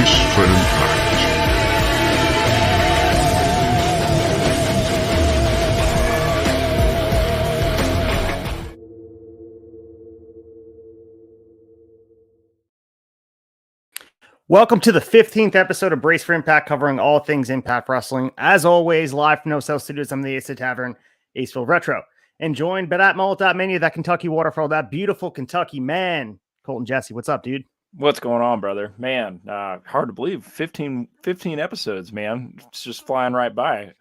Brace for impact. Welcome to the 15th episode of Brace for Impact, covering all things Impact Wrestling. As always, live from No Cell Studios, I'm the Ace of Tavern, Aceville Retro. And joined by that mullet.mania, that Kentucky waterfall, that beautiful Kentucky man, Colton Jesse. What's up, dude? What's going on, brother? Man, hard to believe. 15 episodes, man. It's just flying right by.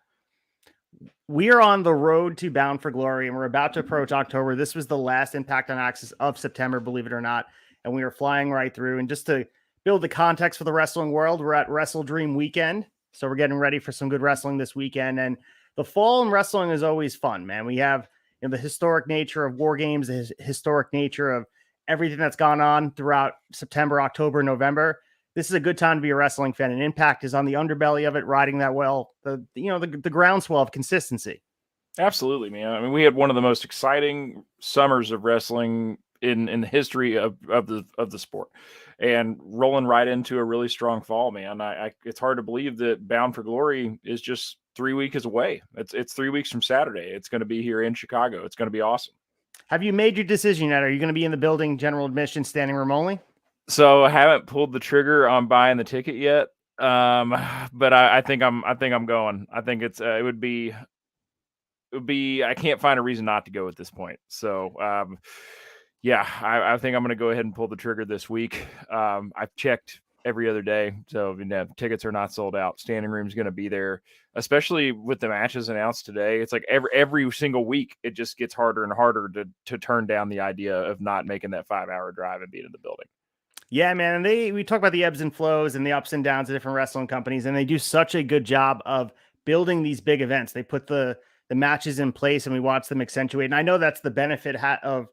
We are on the road to Bound for Glory, and we're about to approach October. This was the last Impact on AXS of September, believe it or not. And we are flying right through. And just to build the context for the wrestling world, we're at Wrestle Dream weekend. So we're getting ready for some good wrestling this weekend. And the fall in wrestling is always fun, man. We have the historic nature of War Games, the historic nature of everything that's gone on throughout September, October, November. This is a good time to be a wrestling fan, and Impact is on the underbelly of it, riding that the groundswell of consistency. Absolutely, man. I mean, we had one of the most exciting summers of wrestling in the history of the sport, and rolling right into a really strong fall, man. It's hard to believe that Bound for Glory is just 3 weeks away. It's 3 weeks from Saturday. It's going to be here in Chicago. It's going to be awesome. Have you made your decision yet? Are you going to be in the building, general admission, standing room only? So I haven't pulled the trigger on buying the ticket yet. But I think I'm going. I think it would be I can't find a reason not to go at this point. So yeah, I think I'm going to go ahead and pull the trigger this week. I've checked every other day, so tickets are not sold out. Standing room is going to be there, especially with the matches announced today. It's like every single week, it just gets harder and harder to turn down the idea of not making that 5-hour drive and being in the building. Yeah, man. And we talk about the ebbs and flows and the ups and downs of different wrestling companies, and they do such a good job of building these big events. They put the matches in place, and we watch them accentuate. And I know that's the benefit of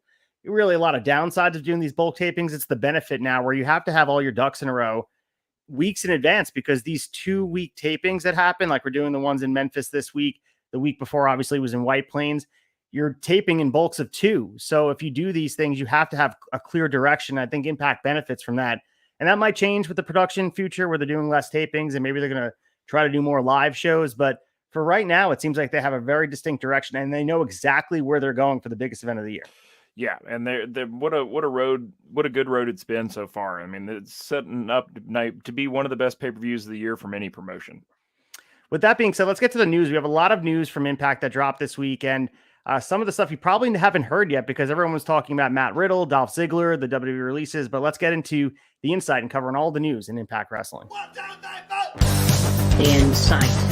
really a lot of downsides of doing these bulk tapings. It's the benefit now where you have to have all your ducks in a row weeks in advance, because these 2-week tapings that happen, like we're doing the ones in Memphis this week, the week before obviously was in White Plains. You're taping in bulks of 2. So if you do these things, you have to have a clear direction. I think Impact benefits from that. And that might change with the production future where they're doing less tapings and maybe they're going to try to do more live shows. But for right now, it seems like they have a very distinct direction and they know exactly where they're going for the biggest event of the year. Yeah, and they're what a good road it's been so far. I mean, it's setting up to be one of the best pay-per-views of the year from any promotion. With that being said, let's get to the news. We have a lot of news from Impact that dropped this week, and some of the stuff you probably haven't heard yet because everyone was talking about Matt Riddle, Dolph Ziggler, the WWE releases. But let's get into the insight and covering all the news in Impact Wrestling. The insight.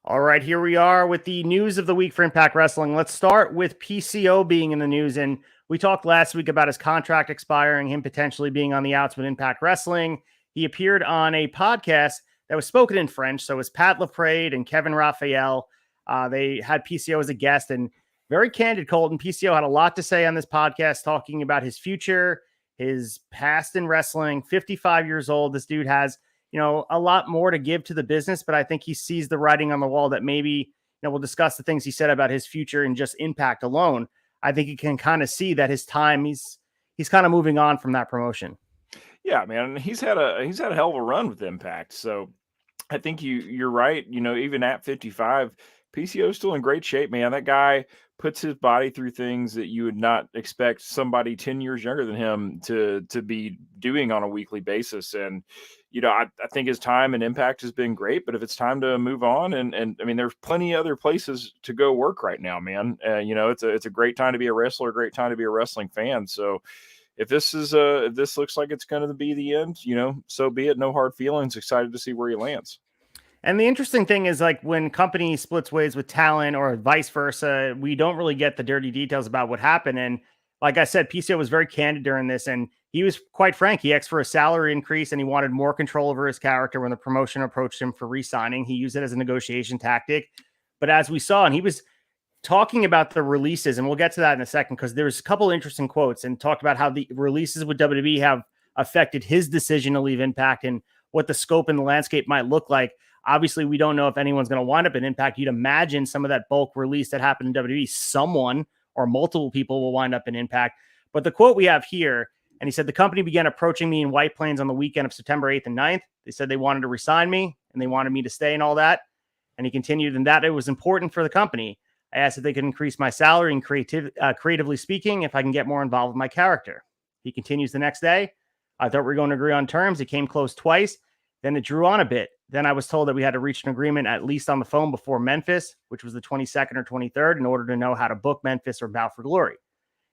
All right, here we are with the news of the week for Impact Wrestling. Let's start with PCO being in the news. And we talked last week about his contract expiring, him potentially being on the outs with Impact Wrestling. He appeared on a podcast that was spoken in French. So it was Pat LaPrade and Kevin Raphael. They had PCO as a guest, and very candid, Colton. PCO had a lot to say on this podcast, talking about his future, his past in wrestling. 55 years old. This dude has a lot more to give to the business, but I think he sees the writing on the wall that maybe, we'll discuss the things he said about his future and just Impact alone. I think he can kind of see that his time, he's kind of moving on from that promotion. Yeah, man, he's had a hell of a run with Impact. So I think you're right. Even at 55, PCO is still in great shape, man. That guy puts his body through things that you would not expect somebody 10 years younger than him to be doing on a weekly basis. And I think his time and Impact has been great, but if it's time to move on, and I mean, there's plenty of other places to go work right now, man. It's a great time to be a wrestler, a great time to be a wrestling fan. So if this looks like it's going to be the end, so be it. No hard feelings. Excited to see where he lands. And the interesting thing is, like, when company splits ways with talent or vice versa, we don't really get the dirty details about what happened. And like I said, PCO was very candid during this, and he was quite frank. He asked for a salary increase and he wanted more control over his character when the promotion approached him for re-signing. He used it as a negotiation tactic. But as we saw, and he was talking about the releases, and we'll get to that in a second, because there's a couple interesting quotes, and talked about how the releases with WWE have affected his decision to leave Impact and what the scope and the landscape might look like. Obviously, we don't know if anyone's going to wind up in Impact. You'd imagine some of that bulk release that happened in WWE, someone or multiple people will wind up in Impact. But the quote we have here, and he said, the company began approaching me in White Plains on the weekend of September 8th and 9th. They said they wanted to resign me and they wanted me to stay and all that. And he continued, and that it was important for the company. I asked if they could increase my salary and creatively speaking, if I can get more involved with my character. He continues the next day. I thought we were going to agree on terms. It came close twice. Then it drew on a bit. Then I was told that we had to reach an agreement at least on the phone before Memphis, which was the 22nd or 23rd, in order to know how to book Memphis or Bound for Glory.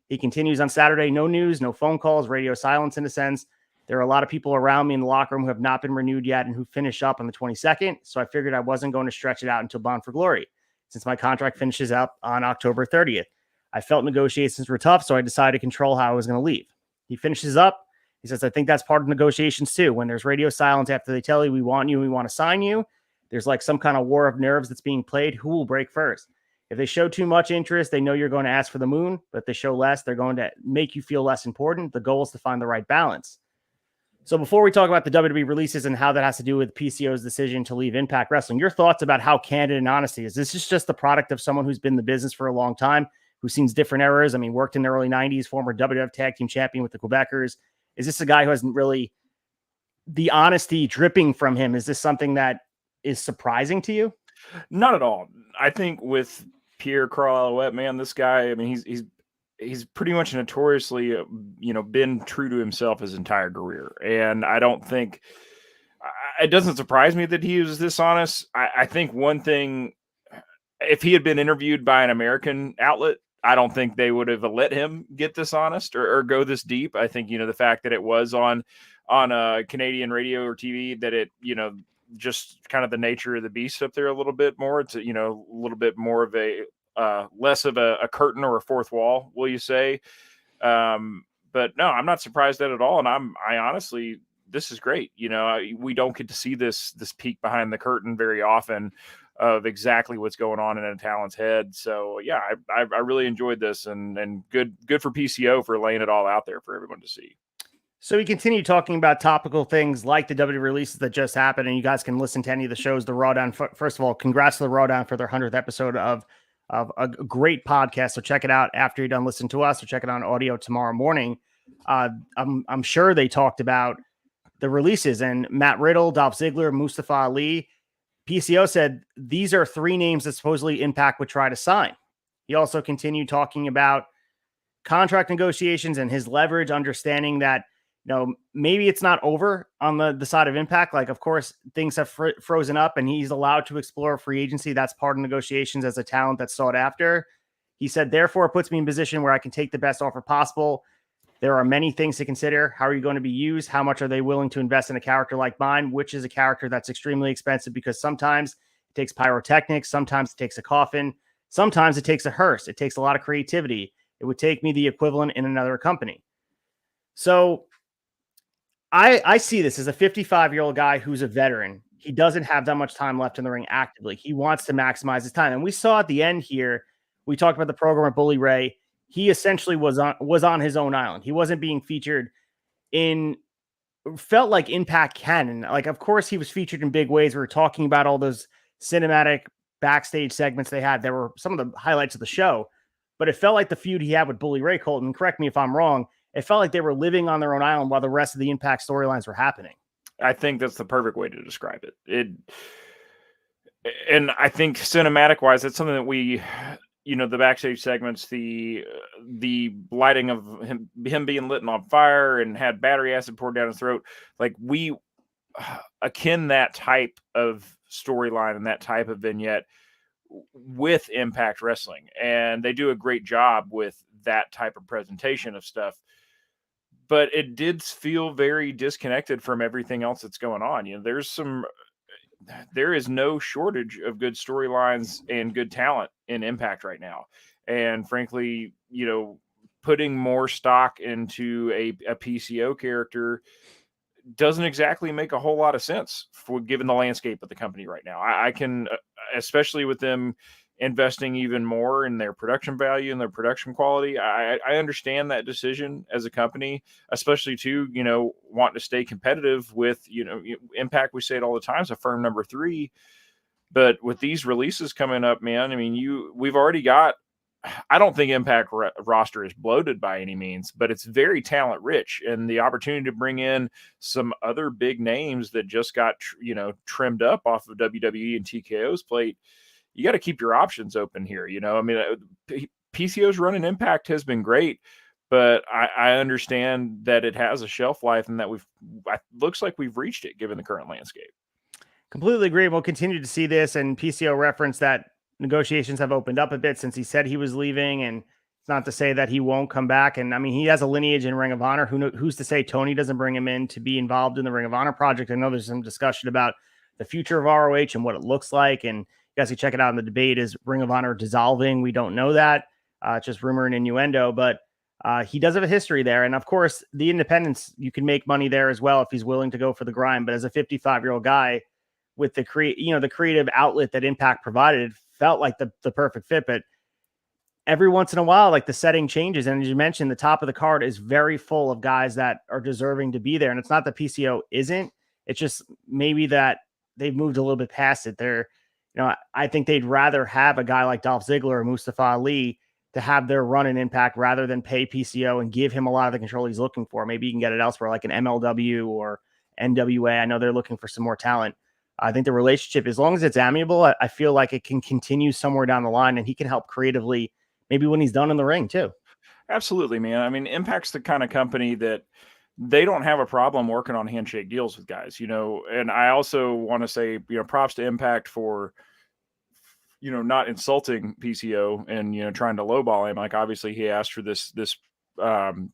He continues on Saturday, no news, no phone calls, radio silence in a sense. There are a lot of people around me in the locker room who have not been renewed yet and who finish up on the 22nd. So I figured I wasn't going to stretch it out until Bound for Glory, since my contract finishes up on October 30th. I felt negotiations were tough, so I decided to control how I was going to leave. He finishes up. He says, I think that's part of negotiations too. When there's radio silence after they tell you we want you and we want to sign you, there's like some kind of war of nerves that's being played. Who will break first? If they show too much interest, they know you're going to ask for the moon. But if they show less, they're going to make you feel less important. The goal is to find the right balance. So before we talk about the WWE releases and how that has to do with PCO's decision to leave Impact Wrestling, your thoughts about how candid and honest he is. This is just the product of someone who's been in the business for a long time, who's seen different eras. I mean, worked in the early 90s, former WWF Tag Team Champion with the Quebecers. Is this a guy who hasn't really the honesty dripping from him? Is this something that is surprising to you? Not at all. I think with Pierre Carl Alouette, man, this guy, I mean, he's pretty much notoriously, been true to himself his entire career. And I don't think it doesn't surprise me that he was this honest. I think one thing, if he had been interviewed by an American outlet, I don't think they would have let him get this honest or go this deep. I think, the fact that it was on a Canadian radio or TV, that it, just kind of the nature of the beast up there a little bit more. It's a little bit more of a less of a curtain or a fourth wall, will you say? But no, I'm not surprised at all. And I honestly, this is great. We don't get to see this peek behind the curtain very often of exactly what's going on in a talent's head. So yeah, I really enjoyed this and good for PCO for laying it all out there for everyone to see. So we continue talking about topical things like the WWE releases that just happened, and you guys can listen to any of the shows. The Raw Down, first of all, congrats to the Raw Down for their 100th episode of a great podcast. So check it out after you're done listening to us, or check it out on audio tomorrow morning. I'm sure they talked about the releases and Matt Riddle, Dolph Ziggler, Mustafa Ali. PCO said these are three names that supposedly Impact would try to sign. He also continued talking about contract negotiations and his leverage, understanding that maybe it's not over on the side of Impact. Like, of course, things have frozen up and he's allowed to explore free agency. That's part of negotiations as a talent that's sought after. He said, therefore, it puts me in a position where I can take the best offer possible. There are many things to consider. How are you going to be used? How much are they willing to invest in a character like mine, which is a character that's extremely expensive because sometimes it takes pyrotechnics. Sometimes it takes a coffin. Sometimes it takes a hearse. It takes a lot of creativity. It would take me the equivalent in another company. So I see this as a 55-year-old guy who's a veteran. He doesn't have that much time left in the ring actively. He wants to maximize his time. And we saw at the end here, we talked about the program at Bully Ray. He essentially was on his own island. He wasn't being featured felt like Impact canon. Like, of course, he was featured in big ways. We were talking about all those cinematic backstage segments they had. There were some of the highlights of the show, but it felt like the feud he had with Bully Ray, Colton, correct me if I'm wrong, it felt like they were living on their own island while the rest of the Impact storylines were happening. I think that's the perfect way to describe it. And I think cinematic wise, it's something that we, the backstage segments, the lighting of him being lit on fire and had battery acid poured down his throat. Like, we akin that type of storyline and that type of vignette with Impact Wrestling. And they do a great job with that type of presentation of stuff. But it did feel very disconnected from everything else that's going on. There is no shortage of good storylines and good talent in Impact right now. And frankly, putting more stock into a PCO character doesn't exactly make a whole lot of sense given the landscape of the company right now. I can, especially with them investing even more in their production value and their production quality. I understand that decision as a company, especially to, wanting to stay competitive with, Impact. We say it all the time, is a firm number 3, but with these releases coming up, man, I mean, we've already got I don't think Impact roster is bloated by any means, but it's very talent rich, and the opportunity to bring in some other big names that just got trimmed up off of WWE and TKO's plate. You got to keep your options open here. I mean, PCO's running Impact has been great, but I understand that it has a shelf life, and that looks like we've reached it given the current landscape. Completely agree. We'll continue to see this, and PCO referenced that negotiations have opened up a bit since he said he was leaving, and it's not to say that he won't come back. And I mean, he has a lineage in Ring of Honor. Who's to say Tony doesn't bring him in to be involved in the Ring of Honor project? I know there's some discussion about the future of ROH and what it looks like, and you guys can check it out in the debate. Is Ring of Honor dissolving? We don't know that. It's just rumor and innuendo, but he does have a history there. And of course, the independents, you can make money there as well if he's willing to go for the grind. But as a 55-year-old guy, with the creative outlet that Impact provided, it felt like the perfect fit. But every once in a while, like, the setting changes. And as you mentioned, the top of the card is very full of guys that are deserving to be there. And it's not that PCO isn't, it's just maybe that they've moved a little bit past it. I think they'd rather have a guy like Dolph Ziggler or Mustafa Ali to have their run in Impact rather than pay PCO and give him a lot of the control he's looking for. Maybe you can get it elsewhere, like an MLW or NWA. I know they're looking for some more talent. I think the relationship, as long as it's amiable, I feel like it can continue somewhere down the line, and he can help creatively, maybe when he's done in the ring too. Absolutely, man. I mean, Impact's the kind of company that they don't have a problem working on handshake deals with guys, and I also want to say, props to Impact for, not insulting PCO and, trying to lowball him. Like, obviously he asked for this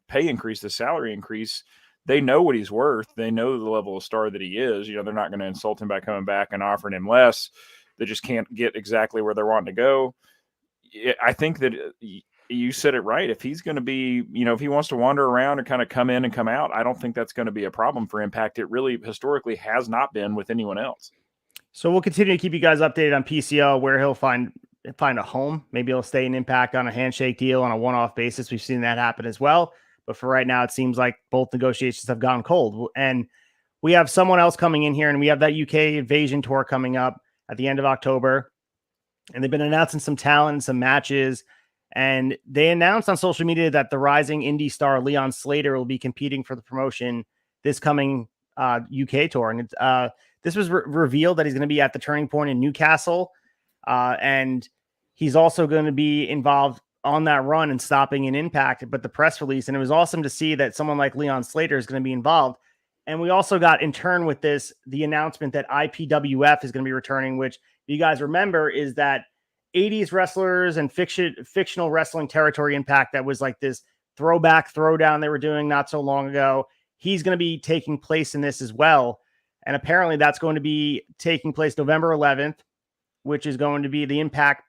pay increase, this salary increase. They know what he's worth. They know the level of star that he is. They're not going to insult him by coming back and offering him less. They just can't get exactly where they're wanting to go. I think that you said it right. If he's going to be, if he wants to wander around and kind of come in and come out, I don't think that's going to be a problem for Impact. It really historically has not been with anyone else. So we'll continue to keep you guys updated on PCO, where he'll find a home. Maybe he'll stay in Impact on a handshake deal on a one-off basis. We've seen that happen as well. But for right now, it seems like both negotiations have gone cold. And we have someone else coming in here, and we have that UK Invasion Tour coming up at the end of October. And they've been announcing some talent, some matches. And they announced on social media that the rising indie star Leon Slater will be competing for the promotion this coming UK tour. And this was revealed that he's going to be at the Turning Point in Newcastle. And he's also going to be involved on that run and stopping in Impact, but the press release. And it was awesome to see that someone like Leon Slater is going to be involved. And we also got, in turn with this, the announcement that IPWF is going to be returning, which, if you guys remember, is that 80s wrestlers and fictional wrestling territory Impact that was like this throwback throwdown they were doing not so long ago. He's going to be taking place in this as well. And apparently that's going to be taking place November 11th, which is going to be the Impact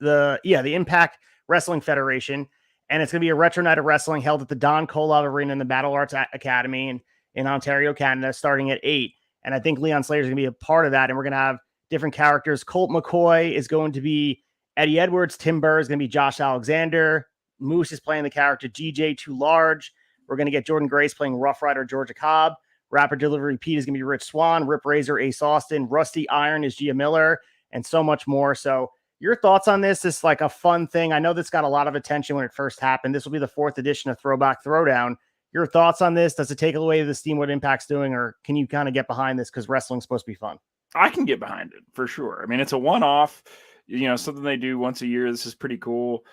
the Impact Wrestling Federation. And it's going to be a retro night of wrestling held at the Don Kolov Arena in the Battle Arts Academy in Ontario, Canada, starting at 8. And I think Leon Slater is going to be a part of that. And we're going to have different characters. Colt McCoy is going to be Eddie Edwards. Tim Burr is going to be Josh Alexander. Moose is playing the character GJ Too Large. We're going to get Jordan Grace playing Rough Rider Georgia Cobb. Rapper Delivery Pete is going to be Rich Swann. Rip Razor Ace Austin. Rusty Iron is Gia Miller, and so much more. So your thoughts on this? This is like a fun thing. I know this got a lot of attention when it first happened. This will be the 4th edition of Throwback Throwdown. Your thoughts on this? Does it take away the steam what Impact's doing, or can you kind of get behind this because wrestling's supposed to be fun? I can get behind it for sure. I mean, it's a one-off, something they do once a year. This is pretty cool.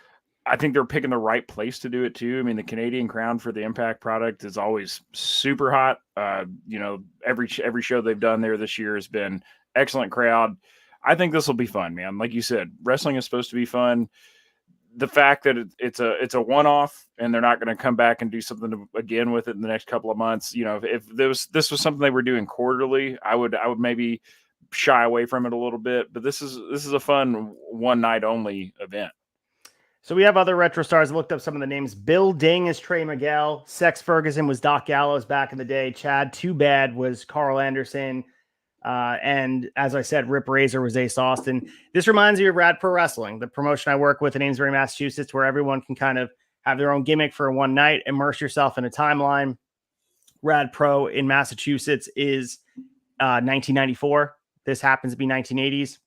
I think they're picking the right place to do it too. I mean, the Canadian crown for the Impact product is always super hot. Every show they've done there this year has been excellent crowd. I think this will be fun, man. Like you said, wrestling is supposed to be fun. The fact that it's a one-off and they're not going to come back and do something again with it in the next couple of months. If this was something they were doing quarterly, I would maybe shy away from it a little bit. But this is a fun one night only event. So we have other retro stars. I looked up some of the names. Bill Ding is Trey Miguel. Sex Ferguson was Doc Gallows back in the day. Chad Too Bad was Carl Anderson. And as I said, Rip Razor was Ace Austin. This reminds me of Rad Pro Wrestling, the promotion I work with in Amesbury, Massachusetts, where everyone can kind of have their own gimmick for one night, immerse yourself in a timeline. Rad Pro in Massachusetts is 1994. This happens to be 1980s.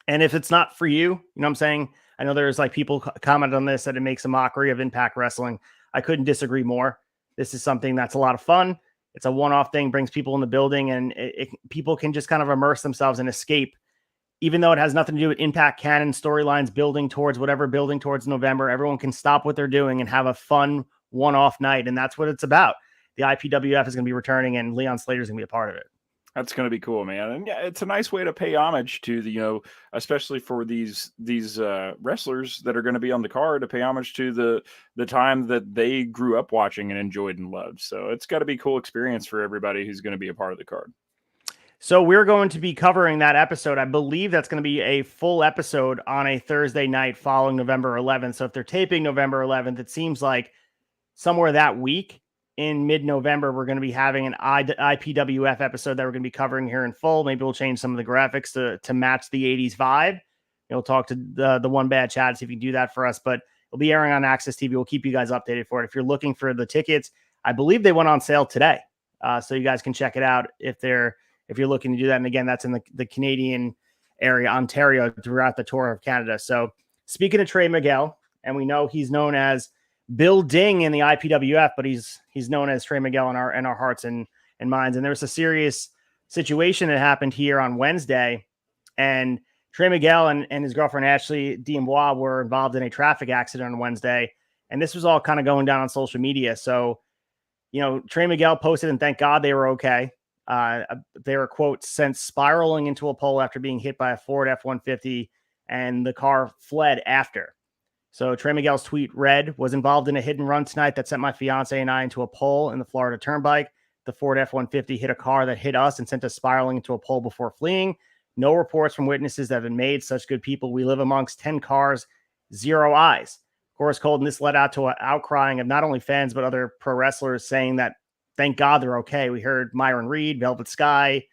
And if it's not for you, you know what I'm saying? I know there's like people commented on this that it makes a mockery of Impact Wrestling. I couldn't disagree more. This is something that's a lot of fun. It's a one-off thing, brings people in the building, and people can just kind of immerse themselves and escape. Even though it has nothing to do with Impact canon storylines building towards November, everyone can stop what they're doing and have a fun one-off night. And that's what it's about. The IPWF is going to be returning, and Leon Slater is going to be a part of it. That's going to be cool, man. And yeah, it's a nice way to pay homage to the, especially for these wrestlers that are going to be on the card, to pay homage to the time that they grew up watching and enjoyed and loved. So it's got to be a cool experience for everybody who's going to be a part of the card. So we're going to be covering that episode. I believe that's going to be a full episode on a Thursday night following November 11th. So if they're taping November 11th, it seems like somewhere that week in mid-November, we're going to be having an IPWF episode that we're going to be covering here in full. Maybe we'll change some of the graphics to match the 80s vibe. We'll talk to the One Bad Chad, see if you can do that for us. But it'll be airing on AXS TV. We'll keep you guys updated for it. If you're looking for the tickets, I believe they went on sale today. So you guys can check it out if you're looking to do that. And again, that's in the Canadian area, Ontario, throughout the tour of Canada. So speaking of Trey Miguel, and we know he's known as Bill Ding in the IPWF, but he's known as Trey Miguel in our hearts and minds. And there was a serious situation that happened here on Wednesday, and Trey Miguel and his girlfriend Ashley D'Amboise were involved in a traffic accident on Wednesday, and this was all kind of going down on social media. So, Trey Miguel posted, and thank God they were okay. They were, quote, sent spiraling into a pole after being hit by a Ford F-150, and the car fled after. So Trey Miguel's tweet read, was involved in a hit and run tonight that sent my fiance and I into a pole in the Florida Turnpike. The Ford F-150 hit a car that hit us and sent us spiraling into a pole before fleeing. No reports from witnesses that have been made. Such good people. We live amongst 10 cars, 0 eyes. Of course, Colton, this led out to an outcrying of not only fans, but other pro wrestlers saying that thank God they're okay. We heard Myron Reed, Velvet Sky,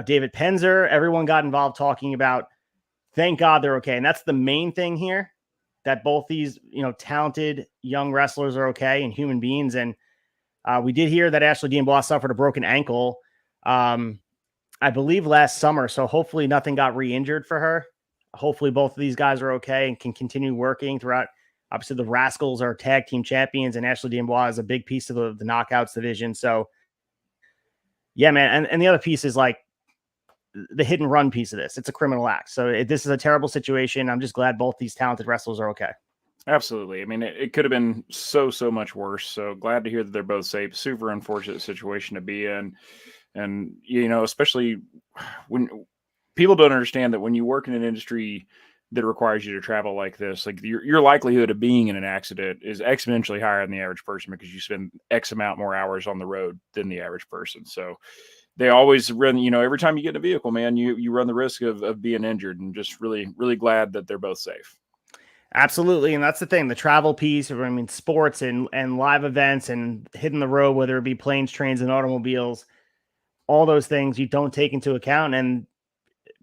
David Penzer. Everyone got involved talking about thank God they're okay. And that's the main thing here, that both these, talented young wrestlers are okay and human beings. And we did hear that Ashley D'Amboise suffered a broken ankle, I believe last summer. So hopefully nothing got re-injured for her. Hopefully both of these guys are okay and can continue working throughout. Obviously the Rascals are tag team champions, and Ashley D'Amboise is a big piece of the Knockouts division. So yeah, man. And the other piece is like the hit and run piece of this. It's a criminal act. So this is a terrible situation. I'm just glad both these talented wrestlers are okay. Absolutely. I mean, it could have been so much worse. So glad to hear that they're both safe. Super unfortunate situation to be in. And, especially when people don't understand that when you work in an industry that requires you to travel like this, like your likelihood of being in an accident is exponentially higher than the average person, because you spend X amount more hours on the road than the average person. So they always run, every time you get in a vehicle, man, you run the risk of being injured, and just really, really glad that they're both safe. Absolutely. And that's the thing, the travel piece, sports and live events and hitting the road, whether it be planes, trains, and automobiles, all those things you don't take into account. And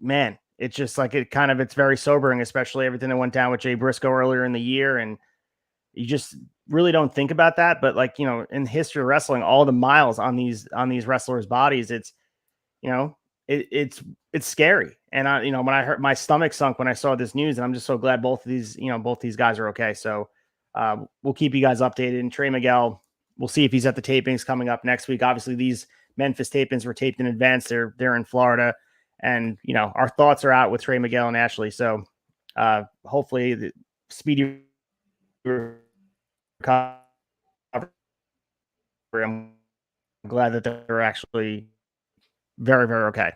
man, it's just like, it's very sobering, especially everything that went down with Jay Briscoe earlier in the year. And you just really don't think about that. But in the history of wrestling, all the miles on these wrestlers' bodies, it's, it's scary. And when I heard, my stomach sunk when I saw this news, and I'm just so glad both these guys are okay. So we'll keep you guys updated. And Trey Miguel, we'll see if he's at the tapings coming up next week. Obviously these Memphis tapings were taped in advance. They're in Florida, and our thoughts are out with Trey Miguel and Ashley. So hopefully the speedy recovery. I'm glad that they're actually very, very okay.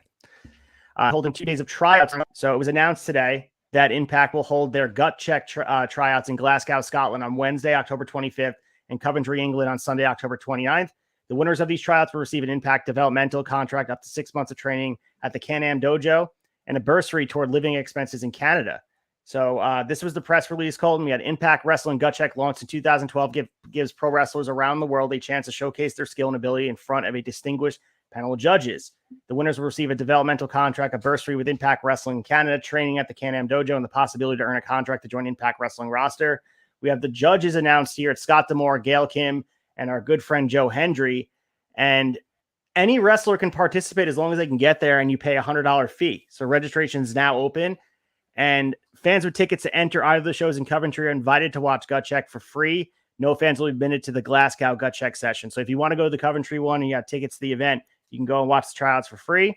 Holding 2 days of tryouts. So it was announced today that Impact will hold their gut check tryouts in Glasgow, Scotland on Wednesday, October 25th, and Coventry, England on Sunday, October 29th. The winners of these tryouts will receive an Impact developmental contract up to 6 months of training at the Can-Am Dojo and a bursary toward living expenses in Canada. So this was the press release, Colton. We had Impact Wrestling Gut Check launched in 2012, gives pro wrestlers around the world a chance to showcase their skill and ability in front of a distinguished panel of judges. The winners will receive a developmental contract, a bursary with Impact Wrestling Canada, training at the Can-Am Dojo, and the possibility to earn a contract to join Impact Wrestling roster. We have the judges announced here. It's Scott D'Amore, Gail Kim, and our good friend Joe Hendry. And any wrestler can participate as long as they can get there, and you pay $100 fee. So registration is now open. And fans with tickets to enter either of the shows in Coventry are invited to watch Gut Check for free. No fans will be admitted to the Glasgow Gut Check session. So if you want to go to the Coventry one and you got tickets to the event, you can go and watch the tryouts for free.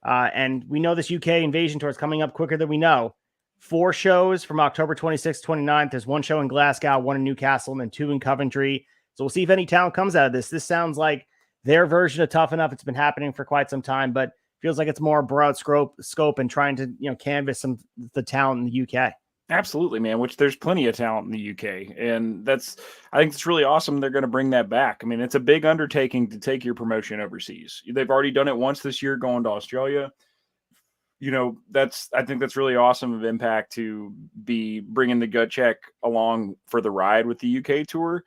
And we know this UK invasion tour is coming up quicker than we know. 4 shows from October 26th, 29th. There's 1 show in Glasgow, 1 in Newcastle, and then 2 in Coventry. So we'll see if any talent comes out of this. This sounds like their version of Tough Enough. It's been happening for quite some time, but feels like it's more broad scope and trying to, canvas the talent in the UK. Absolutely, man, which there's plenty of talent in the UK. And I think it's really awesome they're going to bring that back. I mean, it's a big undertaking to take your promotion overseas. They've already done it once this year going to Australia. I think that's really awesome of Impact to be bringing the Gut Check along for the ride with the UK tour.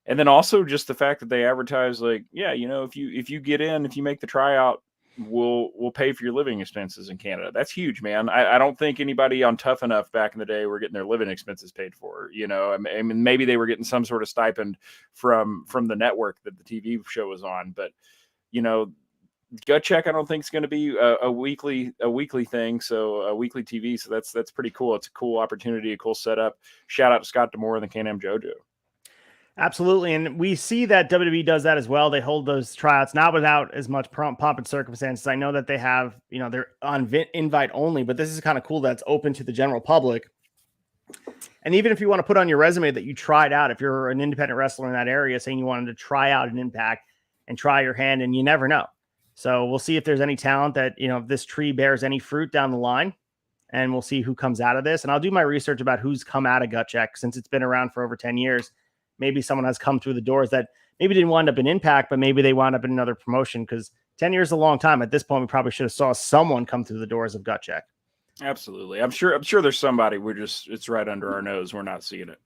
And then also just the fact that they advertise like, yeah, if you get in, if you make the tryout, we'll pay for your living expenses in Canada. That's huge, man. I don't think anybody on Tough Enough back in the day were getting their living expenses paid for. I mean, maybe they were getting some sort of stipend from the network that the TV show was on, but Gut Check, I don't think it's going to be a weekly thing. So a weekly TV. So that's pretty cool. It's a cool opportunity, a cool setup. Shout out to Scott D'Amore and the Can-Am JoJo. Absolutely. And we see that WWE does that as well. They hold those tryouts, not without as much pomp and circumstances. I know that they have, they're on invite only, but this is kind of cool that's open to the general public. And even if you want to put on your resume that you tried out, if you're an independent wrestler in that area saying you wanted to try out an Impact and try your hand, and you never know. So we'll see if there's any talent that, if this tree bears any fruit down the line, and we'll see who comes out of this. And I'll do my research about who's come out of Gut Check since it's been around for over 10 years. Maybe someone has come through the doors that maybe didn't wind up in Impact, but maybe they wound up in another promotion, because 10 years is a long time. At this point, we probably should have saw someone come through the doors of Gut Check. Absolutely. I'm sure there's somebody. It's right under our nose. We're not seeing it.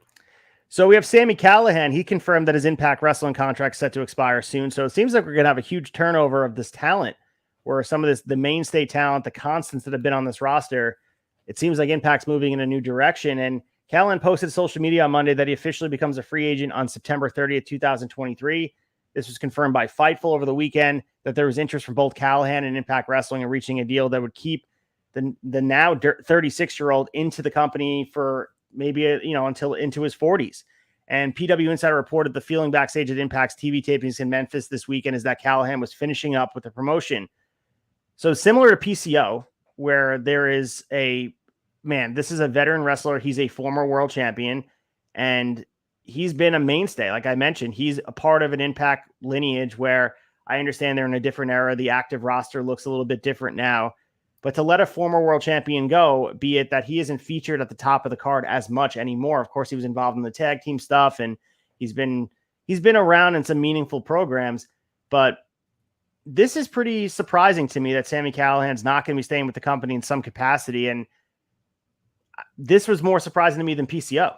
So we have Sami Callihan. He confirmed that his Impact Wrestling contract is set to expire soon. So it seems like we're going to have a huge turnover of this talent, where some of the mainstay talent, the constants that have been on this roster, it seems like Impact's moving in a new direction. And Callihan posted social media on Monday that he officially becomes a free agent on September 30th, 2023. This was confirmed by Fightful over the weekend, that there was interest from both Callihan and Impact Wrestling in reaching a deal that would keep the now 36-year-old into the company for maybe until into his 40s. And PW Insider reported the feeling backstage at Impact's TV tapings in Memphis this weekend is that Callihan was finishing up with the promotion. So similar to PCO, where there is this is a veteran wrestler. He's a former world champion, and he's been a mainstay. Like I mentioned, he's a part of an Impact lineage where I understand they're in a different era. The active roster looks a little bit different now. But to let a former world champion go, be it that he isn't featured at the top of the card as much anymore. Of course, he was involved in the tag team stuff, and he's been around in some meaningful programs. But this is pretty surprising to me that Sami Callihan's not going to be staying with the company in some capacity. And this was more surprising to me than PCO.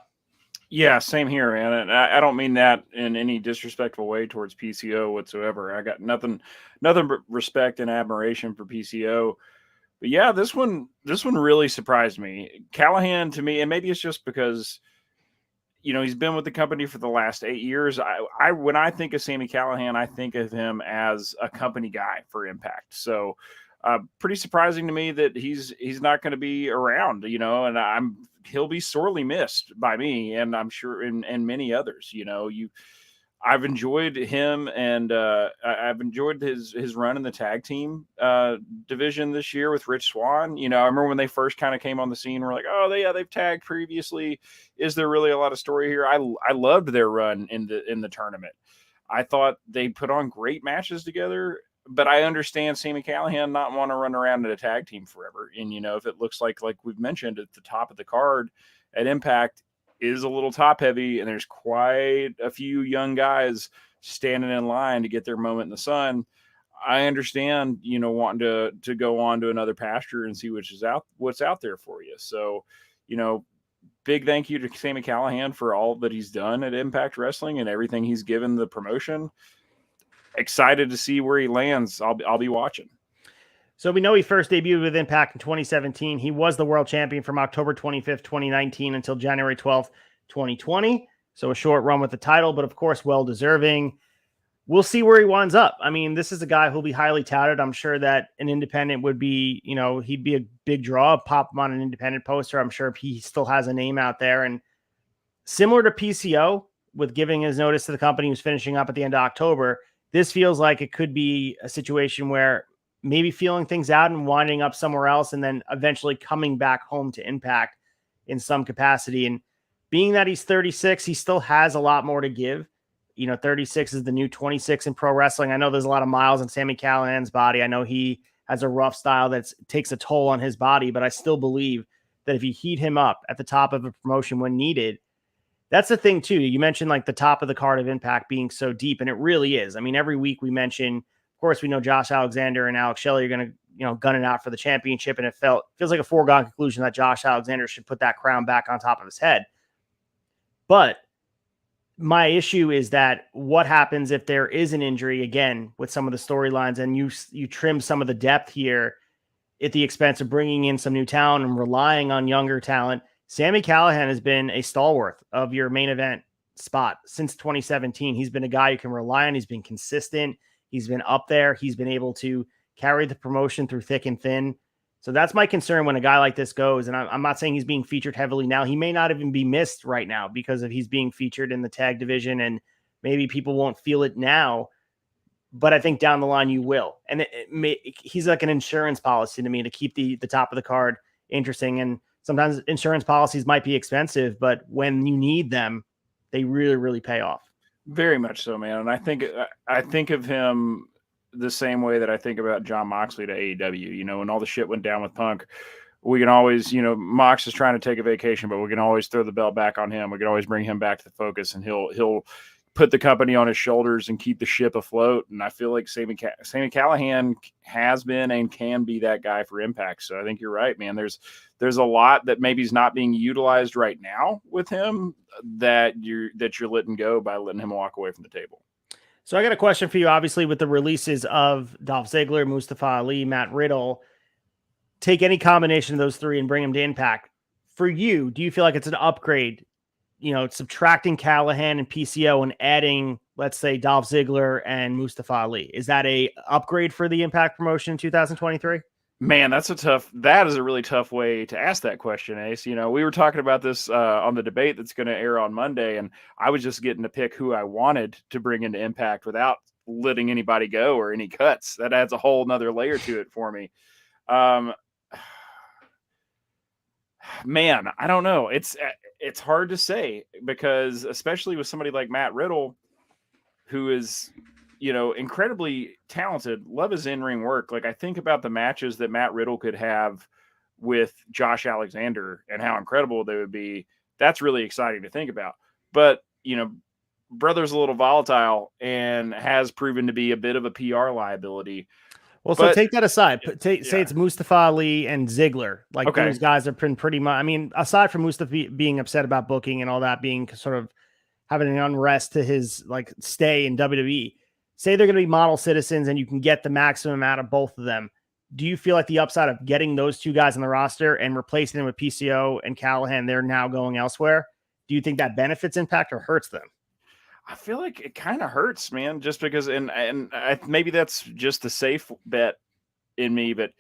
Yeah, same here, man. And I don't mean that in any disrespectful way towards PCO whatsoever. I got nothing but respect and admiration for PCO. But yeah, this one really surprised me. Callihan, to me, and maybe it's just because, he's been with the company for the last 8 years. When I think of Sami Callihan, I think of him as a company guy for Impact. So pretty surprising to me that he's not going to be around, and he'll be sorely missed by me, and I'm sure and many others. I've enjoyed him, and I've enjoyed his run in the tag team division this year with Rich Swann. I remember when they first kind of came on the scene, we're like, oh, they've tagged previously. Is there really a lot of story here? I loved their run in the tournament. I thought they put on great matches together, but I understand Sami Callihan not want to run around in a tag team forever. And, if it looks like we've mentioned at the top of the card at Impact is a little top heavy, and there's quite a few young guys standing in line to get their moment in the sun. I understand, wanting to go on to another pasture and see what's out there for you. So, big thank you to Sami Callihan for all that he's done at Impact Wrestling and everything he's given the promotion. Excited to see where he lands. I'll be watching. So we know he first debuted with Impact in 2017. He was the world champion from October 25th, 2019 until January 12th, 2020. So a short run with the title, but of course, well-deserving. we'll see where he winds up. I mean, this is a guy who'll be highly touted. I'm sure that an independent would be, he'd be a big draw, pop him on an independent poster. I'm sure he still has a name out there. And similar to PCO, with giving his notice to the company who's finishing up at the end of October, this feels like it could be a situation where maybe feeling things out and winding up somewhere else and then eventually coming back home to Impact in some capacity. And being that he's 36, he still has a lot more to give. 36 is the new 26 in pro wrestling. I know there's a lot of miles on Sami Callihan's body. I know he has a rough style that takes a toll on his body, but I still believe that if you heat him up at the top of a promotion when needed, that's the thing too. You mentioned like the top of the card of Impact being so deep, and it really is. I mean, every week we mention, of course, we know Josh Alexander and Alex Shelley are going to, gun it out for the championship, and it feels like a foregone conclusion that Josh Alexander should put that crown back on top of his head. But my issue is that what happens if there is an injury again with some of the storylines, and you trim some of the depth here at the expense of bringing in some new talent and relying on younger talent. Sami Callihan has been a stalwart of your main event spot since 2017. He's been a guy you can rely on. He's been consistent. He's been up there. He's been able to carry the promotion through thick and thin. So that's my concern when a guy like this goes. And I'm not saying he's being featured heavily now. He may not even be missed right now because of he's being featured in the tag division, and maybe people won't feel it now. But I think down the line you will. And he's like an insurance policy to me to keep the top of the card interesting. And sometimes insurance policies might be expensive, but when you need them, they really, really pay off. Very much so, man. And I think of him the same way that I think about John Moxley to AEW. When all the shit went down with Punk, we can always, Mox is trying to take a vacation, but we can always throw the belt back on him. We can always bring him back to the focus, and he'll put the company on his shoulders and keep the ship afloat. And I feel like Sami Callihan has been and can be that guy for Impact. So I think you're right, man. There's a lot that maybe is not being utilized right now with him that you're letting go by letting him walk away from the table. So I got a question for you. Obviously, with the releases of Dolph Ziggler, Mustafa Ali, Matt Riddle, take any combination of those three and bring them to Impact. For you, do you feel like it's an upgrade? Subtracting Callihan and PCO and adding, let's say, Dolph Ziggler and Mustafa Ali. Is that a upgrade for the Impact promotion in 2023? Man, that is a really tough way to ask that question, Ace. We were talking about this on the debate that's going to air on Monday, and I was just getting to pick who I wanted to bring into Impact without letting anybody go or any cuts. That adds a whole nother layer to it for me. Man, I don't know. It's hard to say, because especially with somebody like Matt Riddle, who is, incredibly talented, love his in-ring work. Like, I think about the matches that Matt Riddle could have with Josh Alexander and how incredible they would be. That's really exciting to think about. But, brother's a little volatile and has proven to be a bit of a PR liability. Well, so take that aside. Say it's Mustafa Ali and Ziggler. Like, those guys have been pretty much, I mean, aside from Mustafa being upset about booking and all that, being sort of having an unrest to his stay in WWE, say they're going to be model citizens and you can get the maximum out of both of them. Do you feel like the upside of getting those two guys on the roster and replacing them with PCO and Callihan, they're now going elsewhere? Do you think that benefits Impact or hurts them? I feel like it kind of hurts, man, just because, and maybe that's just the safe bet in me, but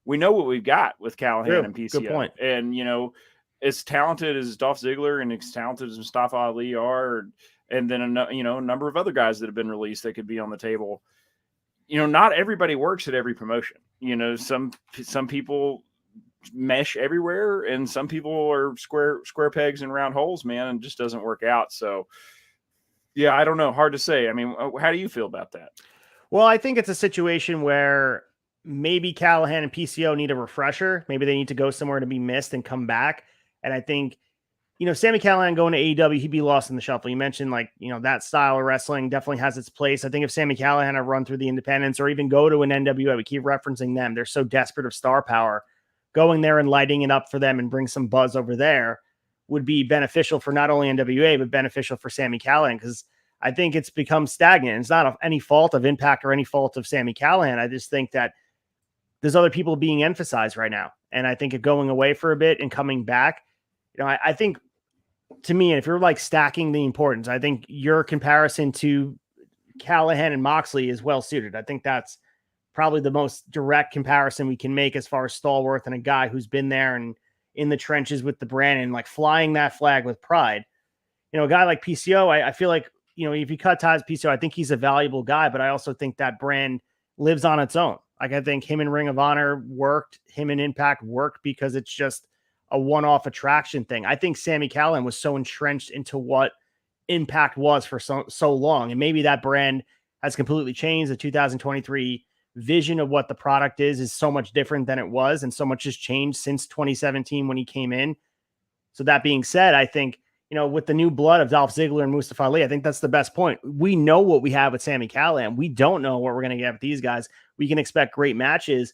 we know what we've got with Callihan and PCO. Good point. And, as talented as Dolph Ziggler and as talented as Mustafa Ali are, and then, a number of other guys that have been released that could be on the table, not everybody works at every promotion. Some people mesh everywhere, and some people are square pegs and round holes, man, and it just doesn't work out. So, yeah, I don't know. Hard to say. I mean, how do you feel about that? Well, I think it's a situation where maybe Callihan and PCO need a refresher. Maybe they need to go somewhere to be missed and come back. And I think, Sami Callihan going to AEW, he'd be lost in the shuffle. You mentioned that style of wrestling definitely has its place. I think if Sami Callihan had run through the independents or even go to an NWA, we keep referencing them. They're so desperate of star power. Going there and lighting it up for them and bring some buzz over there would be beneficial for not only NWA, but beneficial for Sami Callihan, because I think it's become stagnant. It's not any fault of Impact or any fault of Sami Callihan. I just think that there's other people being emphasized right now. And I think it going away for a bit and coming back, I think, to me, and if you're stacking the importance, I think your comparison to Callahan and Moxley is well suited. I think that's probably the most direct comparison we can make as far as stalwart and a guy who's been there and in the trenches with the brand and like flying that flag with pride. You know, a guy like PCO, I feel like, you know, if you cut ties PCO, I think he's a valuable guy, but I also think that brand lives on its own. Like, I think him in Ring of Honor worked, him in Impact worked because it's just a one-off attraction thing. I think Sami Callihan was so entrenched into what Impact was for so long. And maybe that brand has completely changed. The 2023 vision of what the product is so much different than it was. And so much has changed since 2017 when he came in. So that being said, I think, you know, with the new blood of Dolph Ziggler and Mustafa Ali, I think that's the best point. We know what we have with Sami Callihan. We don't know what we're going to get with these guys. We can expect great matches,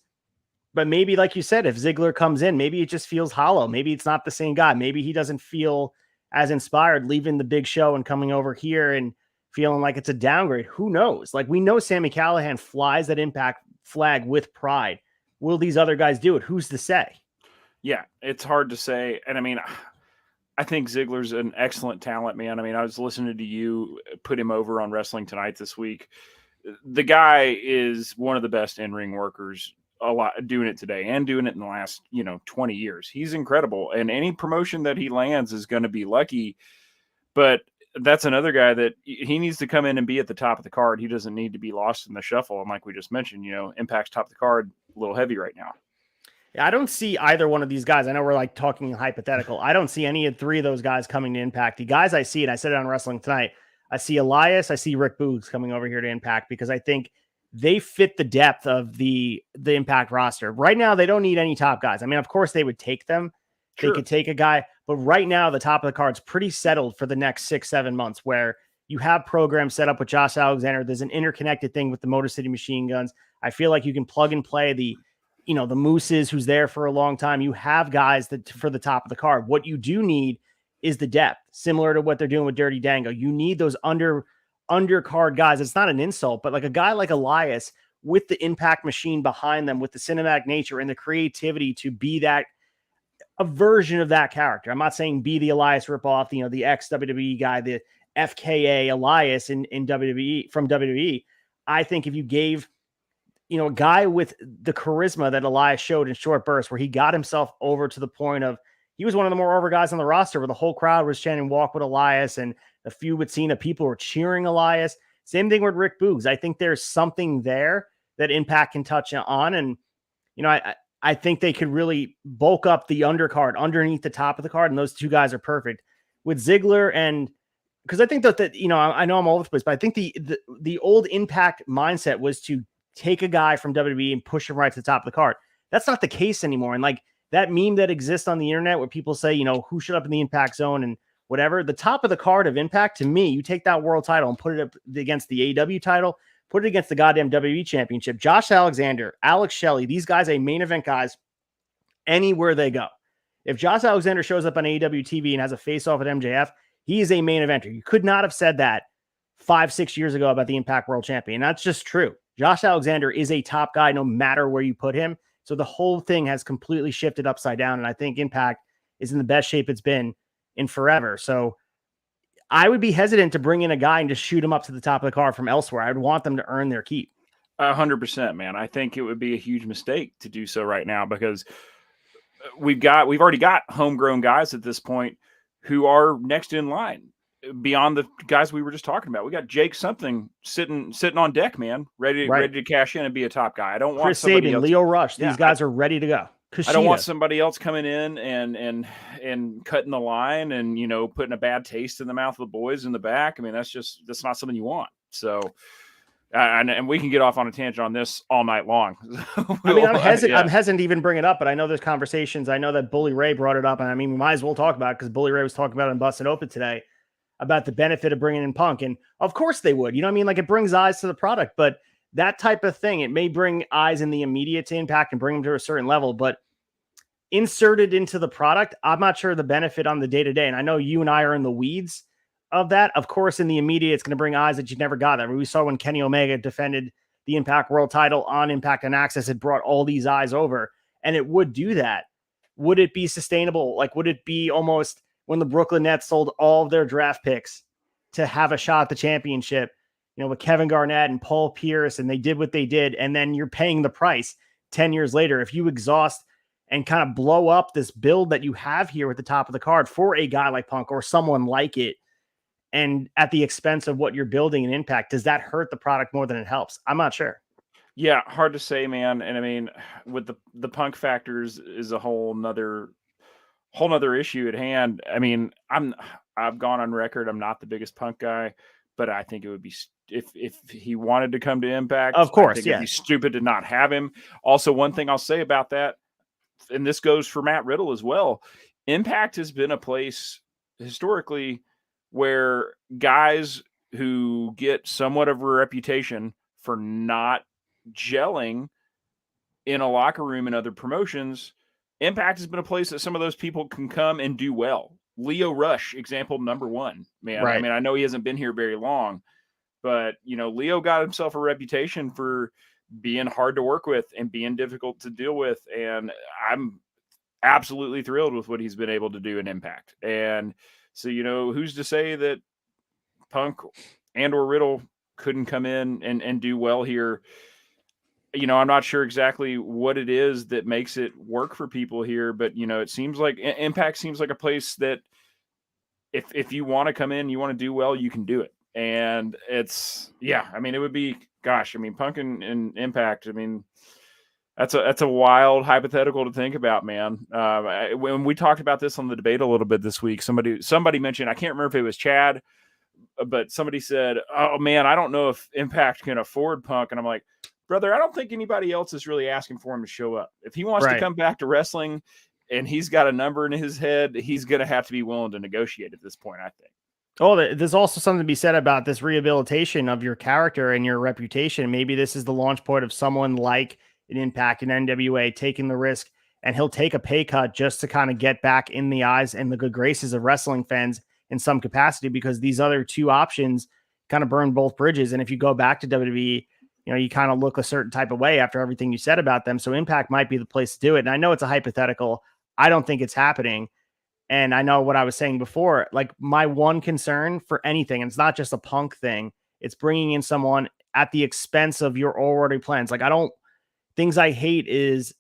but maybe, like you said, if Ziggler comes in, maybe it just feels hollow. Maybe it's not the same guy. Maybe he doesn't feel as inspired leaving the big show and coming over here and feeling like it's a downgrade. Who knows? Like, we know Sami Callihan flies that Impact flag with pride. Will these other guys do it? Who's to say? Yeah, it's hard to say. And I mean, I think Ziggler's an excellent talent, man. I mean, I was listening to you put him over on Wrestling Tonight this week. The guy is one of the best in-ring workers doing it today and doing it in the last, 20 years. He's incredible. And any promotion that he lands is going to be lucky. But that's another guy that he needs to come in and be at the top of the card. He doesn't need to be lost in the shuffle. And like we just mentioned, Impact's top of the card, a little heavy right now. Yeah, I don't see either one of these guys. I know we're like talking hypothetical. I don't see any of three of those guys coming to Impact. The guys I see, and I said it on Wrestling Tonight, I see Elias, I see Rick Boogs coming over here to Impact because I think they fit the depth of the Impact roster. Right now, they don't need any top guys. I mean, of course, they would take them. Sure. They could take a guy, but right now, the top of the card's pretty settled for the next 6-7 months where you have programs set up with Josh Alexander. There's an interconnected thing with the Motor City Machine Guns. I feel like you can plug and play the Mooses, who's there for a long time. You have guys that for the top of the card. What you do need is the depth, similar to what they're doing with Dirty Dango. You need those undercard guys. It's not an insult, but like a guy like Elias with the Impact machine behind them, with the cinematic nature and the creativity to be that a version of that character. I'm not saying be the Elias ripoff, the ex-WWE guy, the FKA Elias in WWE from WWE. I think if you gave a guy with the charisma that Elias showed in short bursts, where he got himself over to the point of he was one of the more over guys on the roster where the whole crowd was chanting walk with Elias and a few with Cena, people were cheering Elias. Same thing with Rick Boogs. I think there's something there that Impact can touch on. And, I think they could really bulk up the undercard underneath the top of the card. And those two guys are perfect with Ziggler. And because I think that, I know I'm all over the place, but I think the old Impact mindset was to take a guy from WWE and push him right to the top of the card. That's not the case anymore. And like that meme that exists on the internet where people say, who should up in the Impact zone and whatever, the top of the card of Impact, to me, you take that world title and put it up against the AEW title, put it against the goddamn WWE championship. Josh Alexander, Alex Shelley, these guys are main event guys anywhere they go. If Josh Alexander shows up on AEW TV and has a face-off at MJF, he is a main eventer. You could not have said that 5-6 years ago about the Impact World Champion. That's just true. Josh Alexander is a top guy no matter where you put him. So the whole thing has completely shifted upside down. And I think Impact is in the best shape it's been in forever. So I would be hesitant to bring in a guy and just shoot him up to the top of the card from elsewhere. I would want them to earn their keep. 100%, man. I think it would be a huge mistake to do so right now because we've already got homegrown guys at this point who are next in line. Beyond the guys we were just talking about, we got Jake something sitting on deck, man, ready to cash in and be a top guy. I don't want Chris Sabin, Leo Rush. These guys are ready to go. I don't want somebody else coming in and cutting the line and putting a bad taste in the mouth of the boys in the back. I mean, that's not something you want. So, and we can get off on a tangent on this all night long. I'm hesitant to even bring it up, but I know there's conversations. I know that Bully Ray brought it up, and I mean, we might as well talk about it because Bully Ray was talking about it in Busted Open today, about the benefit of bringing in Punk. And of course they would, like it brings eyes to the product, but that type of thing, it may bring eyes in the immediate to Impact and bring them to a certain level, but inserted into the product, I'm not sure the benefit on the day-to-day. And I know you and I are in the weeds of that. Of course, in the immediate, it's going to bring eyes that you never got. I mean, we saw when Kenny Omega defended the Impact World title on Impact and AXS, it brought all these eyes over, and it would do that. Would it be sustainable? Like, would it be almost when the Brooklyn Nets sold all of their draft picks to have a shot at the championship? with Kevin Garnett and Paul Pierce, and they did what they did. And then you're paying the price 10 years later. If you exhaust and kind of blow up this build that you have here at the top of the card for a guy like Punk or someone like it, and at the expense of what you're building and Impact, does that hurt the product more than it helps? I'm not sure. Yeah, hard to say, man. And I mean, with the Punk factors is a whole nother issue at hand. I mean, I've gone on record. I'm not the biggest Punk guy, but I think it would be, if he wanted to come to Impact, of course, it'd be stupid to not have him. Also, one thing I'll say about that, and this goes for Matt Riddle as well, Impact has been a place historically where guys who get somewhat of a reputation for not gelling in a locker room and other promotions, Impact has been a place that some of those people can come and do well. Leo Rush, example number one, man. Right. I mean, I know he hasn't been here very long, but Leo got himself a reputation for being hard to work with and being difficult to deal with. And I'm absolutely thrilled with what he's been able to do in Impact. And so, who's to say that Punk and or Riddle couldn't come in and do well here? I'm not sure exactly what it is that makes it work for people here, but it seems like Impact seems like a place that if you want to come in, you want to do well, you can do it. And it would be, Punk and Impact. I mean, that's a wild hypothetical to think about, man. When we talked about this on the debate a little bit this week, somebody mentioned, I can't remember if it was Chad, but somebody said, "Oh man, I don't know if Impact can afford Punk." And I'm like, brother, I don't think anybody else is really asking for him to show up. If he wants to come back to wrestling and he's got a number in his head, he's going to have to be willing to negotiate at this point, I think. Oh, there's also something to be said about this rehabilitation of your character and your reputation. Maybe this is the launch point of someone like an Impact, an NWA, taking the risk, and he'll take a pay cut just to kind of get back in the eyes and the good graces of wrestling fans in some capacity, because these other two options kind of burn both bridges. And if you go back to WWE, you kind of look a certain type of way after everything you said about them. So Impact might be the place to do it. And I know it's a hypothetical. I don't think it's happening. And I know what I was saying before, like my one concern for anything, and it's not just a Punk thing, it's bringing in someone at the expense of your already plans. Like things I hate is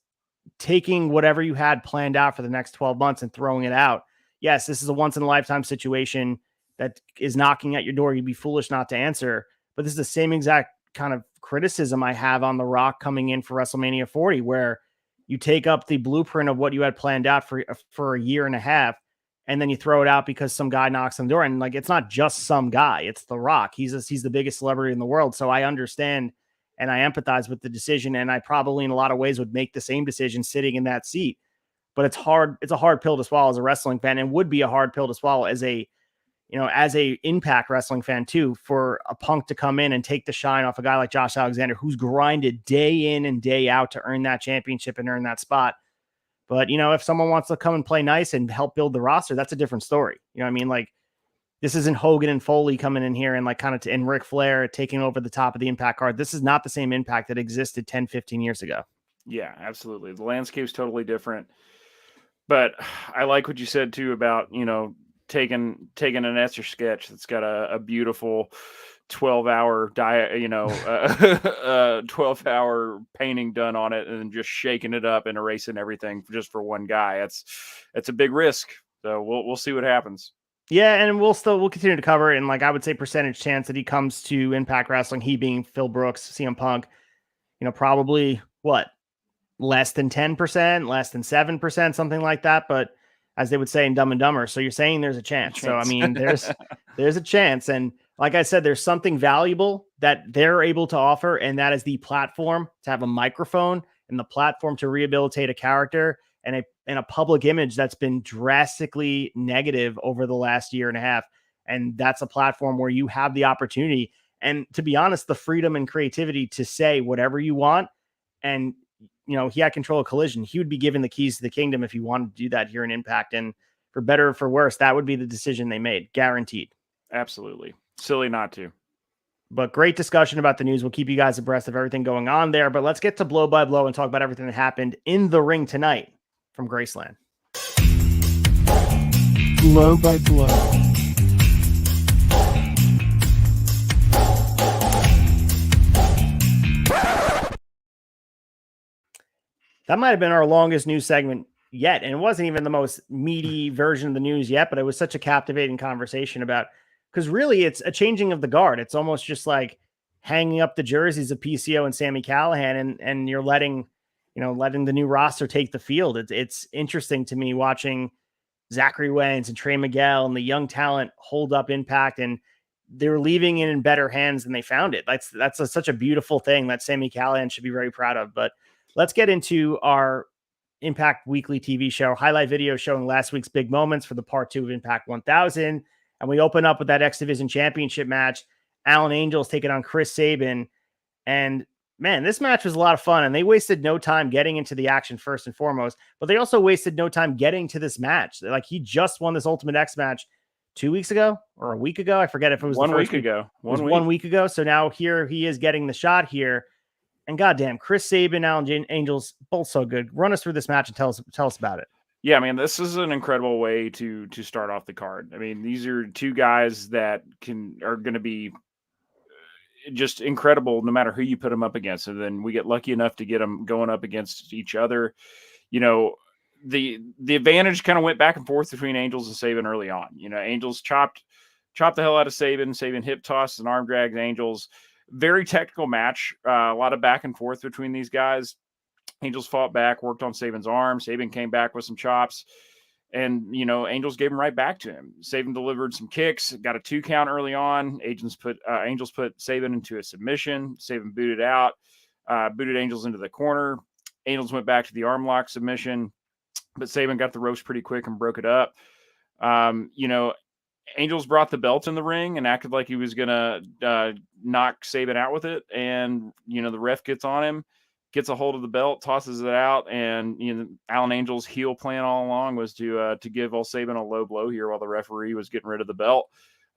taking whatever you had planned out for the next 12 months and throwing it out. Yes, this is a once in a lifetime situation that is knocking at your door. You'd be foolish not to answer, but this is the same exact kind of criticism I have on The Rock coming in for WrestleMania 40, where you take up the blueprint of what you had planned out for a year and a half, and then you throw it out because some guy knocks on the door. And like, it's not just some guy, it's The Rock. He's the biggest celebrity in the world. So I understand and I empathize with the decision. And I probably in a lot of ways would make the same decision sitting in that seat, but it's hard. It's a hard pill to swallow as a wrestling fan, and would be a hard pill to swallow as a Impact wrestling fan too, for a Punk to come in and take the shine off a guy like Josh Alexander, who's grinded day in and day out to earn that championship and earn that spot. But, if someone wants to come and play nice and help build the roster, that's a different story. You know what I mean? Like, this isn't Hogan and Foley coming in here and like and Ric Flair taking over the top of the Impact card. This is not the same Impact that existed 10, 15 years ago. Yeah, absolutely. The landscape's totally different. But I like what you said too about, taking an Etch sketch that's got a beautiful 12-hour 12-hour painting done on it, and just shaking it up and erasing everything just for one guy. It's a big risk. So we'll see what happens. Yeah, and we'll continue to cover it. And like I would say, percentage chance that he comes to Impact Wrestling, he being Phil Brooks, CM Punk, probably less than 10%, less than 7%, something like that. But as they would say in Dumb and Dumber, so you're saying there's a chance. So I mean, there's a chance. And like I said, there's something valuable that they're able to offer, and that is the platform to have a microphone and the platform to rehabilitate a character and a public image that's been drastically negative over the last year and a half. And that's a platform where you have the opportunity, and to be honest, the freedom and creativity to say whatever you want. And, he had control of Collision. He would be given the keys to the kingdom if he wanted to do that here in Impact. And for better or for worse, that would be the decision they made. Guaranteed. Absolutely. Silly not to. But great discussion about the news. We'll keep you guys abreast of everything going on there. But let's get to blow by blow and talk about everything that happened in the ring tonight from Graceland. Blow by blow. That might have been our longest news segment yet. And it wasn't even the most meaty version of the news yet, but it was such a captivating conversation about, because really it's a changing of the guard. It's almost just like hanging up the jerseys of PCO and Sami Callihan, and you're letting the new roster take the field. It's interesting to me watching Zachary Waynes and Trey Miguel and the young talent hold up Impact, and they're leaving it in better hands than they found it. That's such a beautiful thing that Sami Callihan should be very proud of. But let's get into our Impact Weekly TV show highlight video showing last week's big moments for the part 2 of Impact 1000. And we open up with that X Division Championship match. Alan Angels taking on Chris Sabin. And man, this match was a lot of fun, and they wasted no time getting into the action first and foremost, but they also wasted no time getting to this match. Like, he just won this Ultimate X match 2 weeks ago or a week ago. I forget if it was 1 week ago. 1 week ago. So now here he is getting the shot here. And goddamn, Chris Sabin, Alan Angels, both so good. Run us through this match and tell us about it. Yeah, man, this is an incredible way to start off the card. I mean, these are two guys that are going to be just incredible no matter who you put them up against. And then we get lucky enough to get them going up against each other. You know, the advantage kind of went back and forth between Angels and Sabin early on. You know, Angels chopped the hell out of Sabin. Sabin hip tossed and arm dragged Angels. Very technical match. A lot of back and forth between these guys. Angels fought back, worked on Sabin's arm. Sabin came back with some chops. And, you know, Angels gave him right back to him. Sabin delivered some kicks, got a 2 count early on. Angels put Sabin into a submission. Sabin booted out, booted Angels into the corner. Angels went back to the arm lock submission, but Sabin got the ropes pretty quick and broke it up. You know, Angels brought the belt in the ring and acted like he was going to knock Sabin out with it. And, you know, the ref gets on him, gets a hold of the belt, tosses it out, and you know, Alan Angel's heel plan all along was to give old Sabin a low blow here while the referee was getting rid of the belt.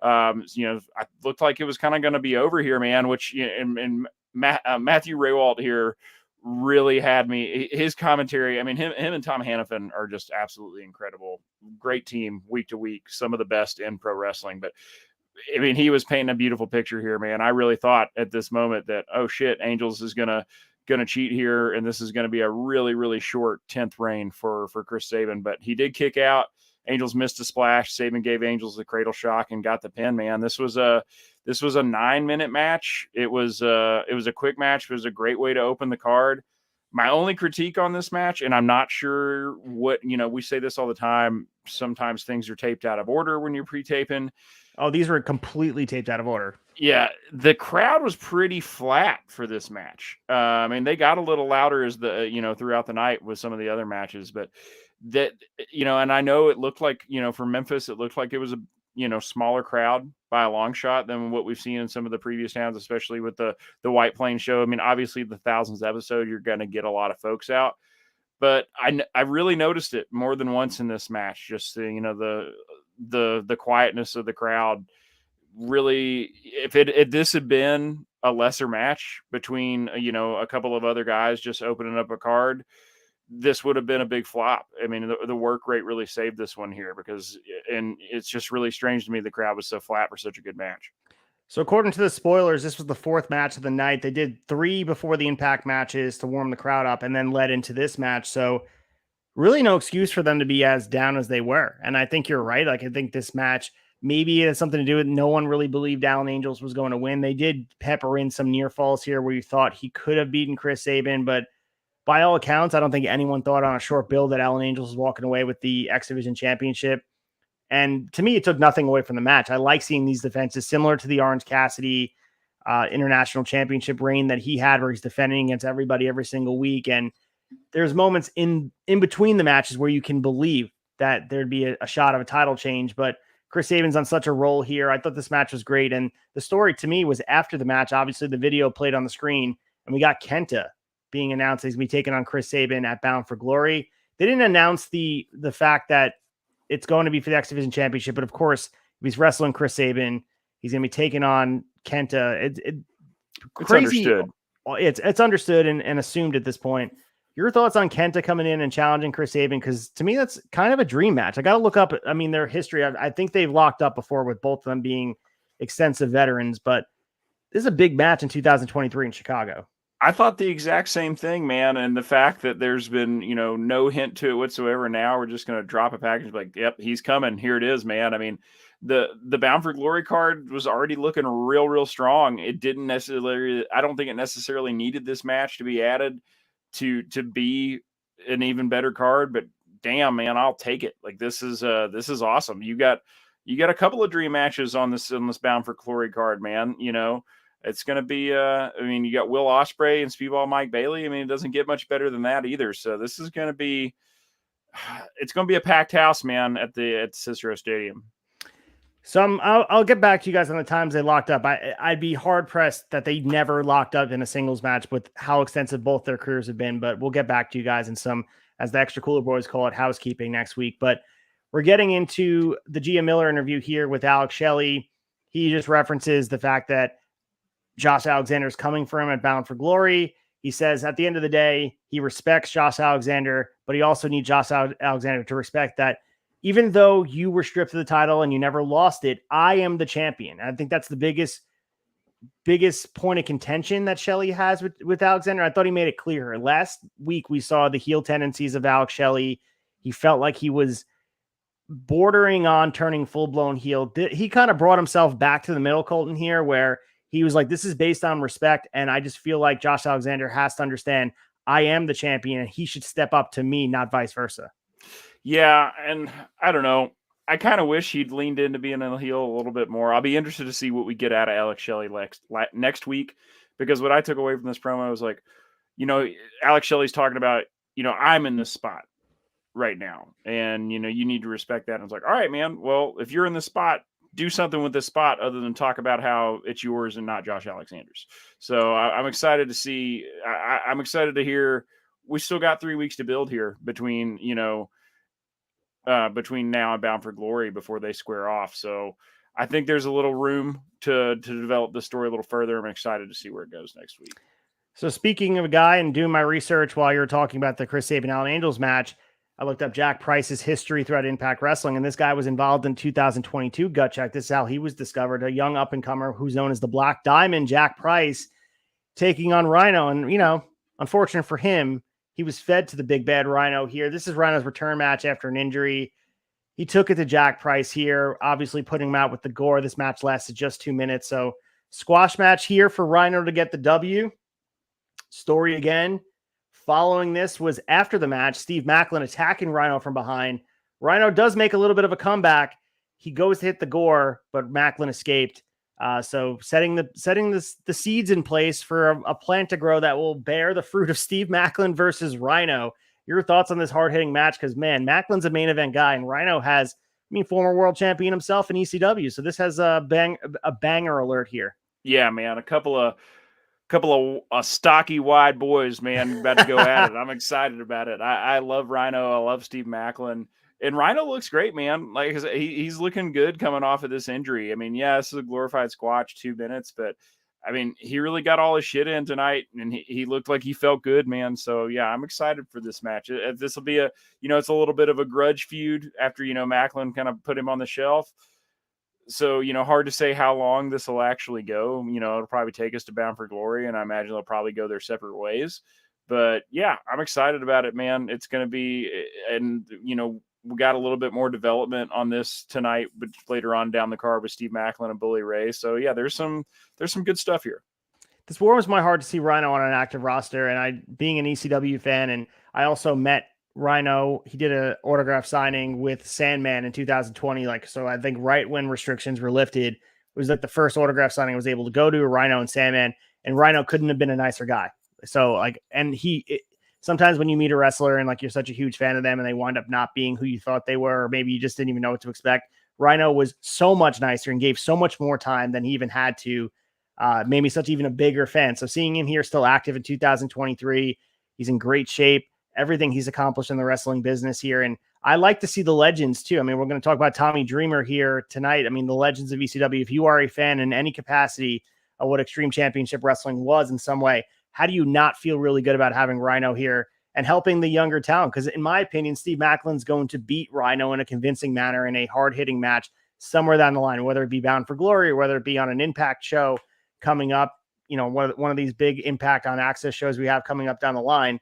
You know, it looked like it was kind of going to be over here, man. Which and Matthew Raywalt here really had me. His commentary, I mean, him and Tom Hannafin are just absolutely incredible. Great team week to week, some of the best in pro wrestling. But I mean, he was painting a beautiful picture here, man. I really thought at this moment that, oh shit, Angels is gonna cheat here, and this is going to be a really, really short 10th reign for Chris Sabin. But he did kick out. Angels missed a splash. Sabin gave Angels the cradle shock and got the pin, man. This was a 9-minute match. It was a quick match. It was a great way to open the card. My only critique on this match, and I'm not sure what, you know, we say this all the time. Sometimes things are taped out of order when you're pre-taping. Oh, these were completely taped out of order. Yeah, the crowd was pretty flat for this match. I mean, they got a little louder as throughout the night with some of the other matches, but that, you know, and I know it looked like, you know, for Memphis, it looked like it was a, you know, smaller crowd by a long shot than what we've seen in some of the previous towns, especially with the White Plains show. I mean, obviously the Thousands episode, you're going to get a lot of folks out, but I really noticed it more than once in this match. Just you know, the quietness of the crowd. Really, if this had been a lesser match between, you know, a couple of other guys just opening up a card, this would have been a big flop. I mean, the work rate really saved this one here and it's just really strange to me the crowd was so flat for such a good match. So according to the spoilers, this was the 4th match of the night. They did 3 before the Impact matches to warm the crowd up and then led into this match. So really no excuse for them to be as down as they were. And I think you're right. Like, I think this match, maybe it has something to do with no one really believed Alan Angels was going to win. They did pepper in some near falls here where you thought he could have beaten Chris Sabin, but by all accounts, I don't think anyone thought on a short bill that Alan Angels was walking away with the X Division Championship. And to me, it took nothing away from the match. I like seeing these defenses similar to the Orange Cassidy International Championship reign that he had, where he's defending against everybody every single week. And there's moments in between the matches where you can believe that there'd be a shot of a title change, but Chris Sabin's on such a roll here. I thought this match was great. And the story to me was after the match, obviously the video played on the screen and we got Kenta being announced. He's going to be taking on Chris Sabin at Bound for Glory. They didn't announce the fact that it's going to be for the X Division Championship, but of course, if he's wrestling Chris Sabin, he's going to be taking on Kenta. It's crazy. Understood. It's understood and assumed at this point. Your thoughts on Kenta coming in and challenging Chris Sabin? Because to me, that's kind of a dream match. I got to look up, I mean, their history. I think they've locked up before with both of them being extensive veterans, but this is a big match in 2023 in Chicago. I thought the exact same thing, man. And the fact that there's been, no hint to it whatsoever. Now we're just going to drop a package like, yep, he's coming. Here it is, man. I mean, the Bound for Glory card was already looking real, real strong. It didn't necessarily, I don't think it necessarily needed this match to be added to be an even better card, but damn, man, I'll take it. Like this is awesome. You got a couple of dream matches on this Bound for Glory card, man. It's going to be, I mean, you got Will Ospreay and Speedball Mike Bailey. I mean, it doesn't get much better than that either. So this is going to be, it's going to be a packed house, man, at Cicero Stadium. So I'll get back to you guys on the times they locked up. I'd be hard pressed that they never locked up in a singles match with how extensive both their careers have been. But we'll get back to you guys in some, as the extra cooler boys call it, housekeeping next week. But we're getting into the Gia Miller interview here with Alex Shelley. He just references the fact that Josh Alexander is coming for him at Bound for Glory. He says at the end of the day, he respects Josh Alexander, but he also needs Josh Alexander to respect that even though you were stripped of the title and you never lost it, I am the champion. I think that's the biggest point of contention that Shelley has with Alexander. I thought he made it clear. Last week, we saw the heel tendencies of Alex Shelley. He felt like he was bordering on turning full-blown heel. He kind of brought himself back to the middle, Colton, here, where he was like, this is based on respect. And I just feel like Josh Alexander has to understand I am the champion and he should step up to me, not vice versa. Yeah. And I don't know. I kind of wish he'd leaned into being a heel a little bit more. I'll be interested to see what we get out of Alex Shelley next week, because what I took away from this promo was like, Alex Shelley's talking about, I'm in this spot right now. And, you need to respect that. And I was like, all right, man, well, if you're in this spot, do something with this spot other than talk about how it's yours and not Josh Alexander's. So I'm excited to see. I'm excited to hear. We still got 3 weeks to build here between now and Bound for Glory before they square off. So I think there's a little room to develop the story a little further. I'm excited to see where it goes next week. So speaking of a guy and doing my research while you were talking about the Chris Sabin Allen Angels match, I looked up Jack Price's history throughout Impact Wrestling, and this guy was involved in 2022 Gut Check. This is how he was discovered, a young up-and-comer who's known as the Black Diamond, Jack Price, taking on Rhino. And, unfortunate for him, he was fed to the big bad Rhino here. This is Rhino's return match after an injury. He took it to Jack Price here, obviously putting him out with the gore. This match lasted just 2 minutes. So squash match here for Rhino to get the W. Story again. Following this was after the match, Steve Macklin attacking Rhino from behind. Rhino does make a little bit of a comeback. He goes to hit the gore, but Macklin escaped. So setting the seeds in place for a plant to grow that will bear the fruit of Steve Macklin versus Rhino. Your thoughts on this hard-hitting match? Because, man, Macklin's a main event guy, and Rhino has, former world champion himself in ECW. So this has a banger alert here. Yeah, man, a couple of stocky wide boys, man, about to go at it. I'm excited about it. I love Rhino. I love Steve Macklin. And Rhino looks great, man. Like I said, he's looking good coming off of this injury. I mean, yeah, this is a glorified squash, 2 minutes, but I mean, he really got all his shit in tonight, and he looked like he felt good, man. So yeah, I'm excited for this match. This will be it's a little bit of a grudge feud after, Macklin kind of put him on the shelf. So, hard to say how long this will actually go. It'll probably take us to Bound for Glory, and I imagine they'll probably go their separate ways. But yeah, I'm excited about it, man. It's going to be, and we got a little bit more development on this tonight, but later on down the card with Steve Macklin and Bully Ray. So yeah, there's some good stuff here. This warms my heart to see Rhino on an active roster, and I, being an ECW fan, and I also met Rhino. He did an autograph signing with Sandman in 2020. So I think right when restrictions were lifted, it was like the first autograph signing I was able to go to, Rhino and Sandman, and Rhino couldn't have been a nicer guy. So sometimes when you meet a wrestler and you're such a huge fan of them and they wind up not being who you thought they were, or maybe you just didn't even know what to expect. Rhino was so much nicer and gave so much more time than he even had to, made me such even a bigger fan. So seeing him here still active in 2023, he's in great shape. Everything he's accomplished in the wrestling business here. And I like to see the legends too. We're going to talk about Tommy Dreamer here tonight. The legends of ECW, if you are a fan in any capacity of what Extreme Championship Wrestling was in some way, how do you not feel really good about having Rhino here and helping the younger talent? Because in my opinion, Steve Macklin's going to beat Rhino in a convincing manner in a hard-hitting match somewhere down the line, whether it be Bound for Glory or whether it be on an Impact show coming up. one of these big Impact on AXS shows we have coming up down the line.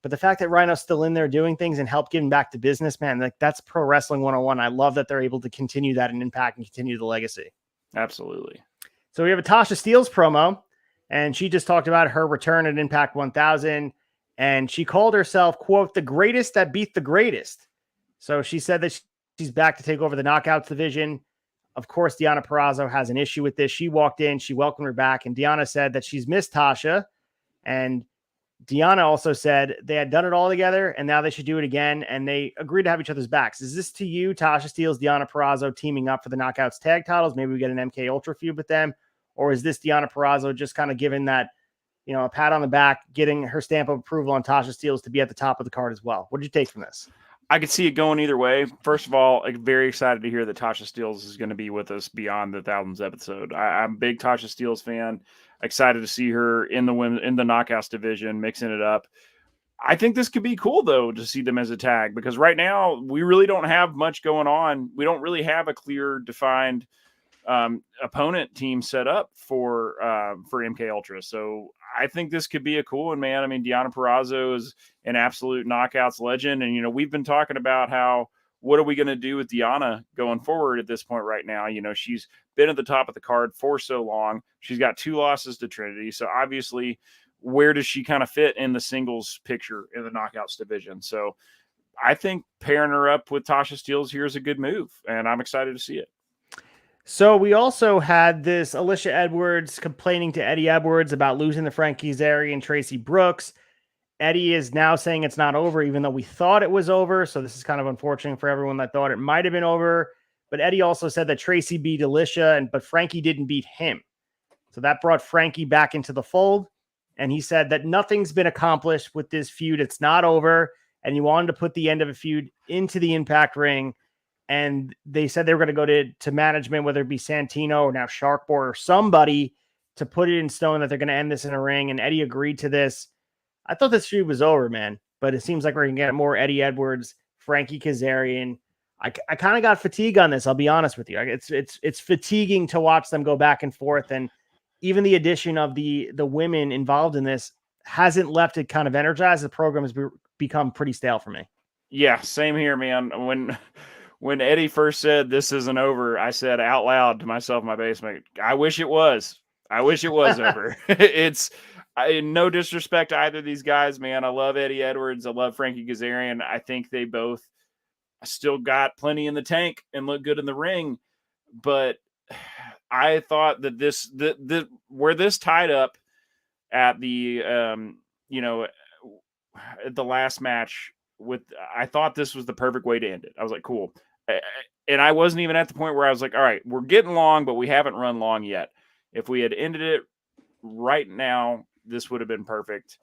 But the fact that Rhino's still in there doing things and help getting back to business, man, like that's pro wrestling 101. I love that they're able to continue that in Impact and continue the legacy. Absolutely. So we have a Tasha Steelz promo, and she just talked about her return at Impact 1000, and she called herself, quote, the greatest that beat the greatest. So she said that she's back to take over the Knockouts division. Of course, Deonna Purrazzo has an issue with this. She walked in, she welcomed her back, and Deonna said that she's missed Tasha, and Deonna also said they had done it all together and now they should do it again. And they agreed to have each other's backs. Is this to you, Tasha Steelz, Deonna Purrazzo teaming up for the Knockouts tag titles? Maybe we get an MK Ultra feud with them. Or is this Deonna Purrazzo just kind of giving that, a pat on the back, getting her stamp of approval on Tasha Steelz to be at the top of the card as well? What did you take from this? I could see it going either way. First of all, I'm very excited to hear that Tasha Steelz is going to be with us beyond the 1000th episode. I'm a big Tasha Steelz fan. Excited to see her in the Knockouts division, mixing it up. I think this could be cool, though, to see them as a tag, because right now we really don't have much going on. We don't really have a clear, defined opponent team set up for MK Ultra. So I think this could be a cool one, man. I mean, Deonna Purrazzo is an absolute Knockouts legend. And, we've been talking about what are we going to do with Deonna going forward at this point right now? She's been at the top of the card for so long. She's got 2 losses to Trinity. So obviously, where does she kind of fit in the singles picture in the Knockouts division? So I think pairing her up with Tasha Steelz here is a good move, and I'm excited to see it. So we also had this Alicia Edwards complaining to Eddie Edwards about losing to Frankie Kazarian and Tracy Brooks. Eddie is now saying it's not over, even though we thought it was over. So this is kind of unfortunate for everyone that thought it might have been over. But Eddie also said that Tracy beat Alicia, but Frankie didn't beat him. So that brought Frankie back into the fold. And he said that nothing's been accomplished with this feud. It's not over. And he wanted to put the end of a feud into the Impact ring. And they said they were going to go to management, whether it be Santino or now Sharkboy or somebody, to put it in stone that they're going to end this in a ring. And Eddie agreed to this. I thought this feud was over, man. But it seems like we're going to get more Eddie Edwards, Frankie Kazarian. I kind of got fatigue on this. I'll be honest with you. It's fatiguing to watch them go back and forth. And even the addition of the women involved in this hasn't left it kind of energized. The program has become pretty stale for me. Yeah, same here, man. When Eddie first said this isn't over, I said out loud to myself in my basement, I wish it was. I wish it was over. No disrespect to either of these guys, man. I love Eddie Edwards. I love Frankie Kazarian. I think they both still got plenty in the tank and look good in the ring. But I thought that where this tied up at the at the last match I thought this was the perfect way to end it. I was like, cool. And I wasn't even at the point where I was like, all right, we're getting long, but we haven't run long yet. If we had ended it right now, this would have been perfect.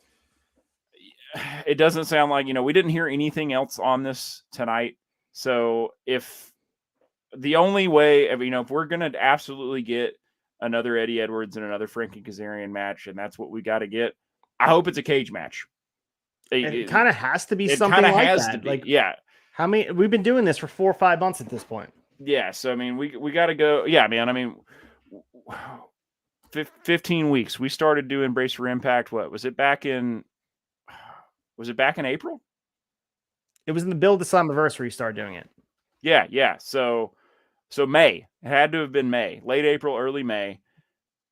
It doesn't sound like, we didn't hear anything else on this tonight. So if the only way, if we're going to absolutely get another Eddie Edwards and another Frankie Kazarian match, and that's what we got to get, I hope it's a cage match. It kind of has to be something like that. Like, yeah. How many? We've been doing this for 4 or 5 months at this point. Yeah. So, we got to go. Yeah, man. 15 weeks. We started doing Brace for Impact. What was it back in April? It was in the Build to Slammiversary you started doing it. Yeah. Yeah. So May. It had to have been May, late April, early May.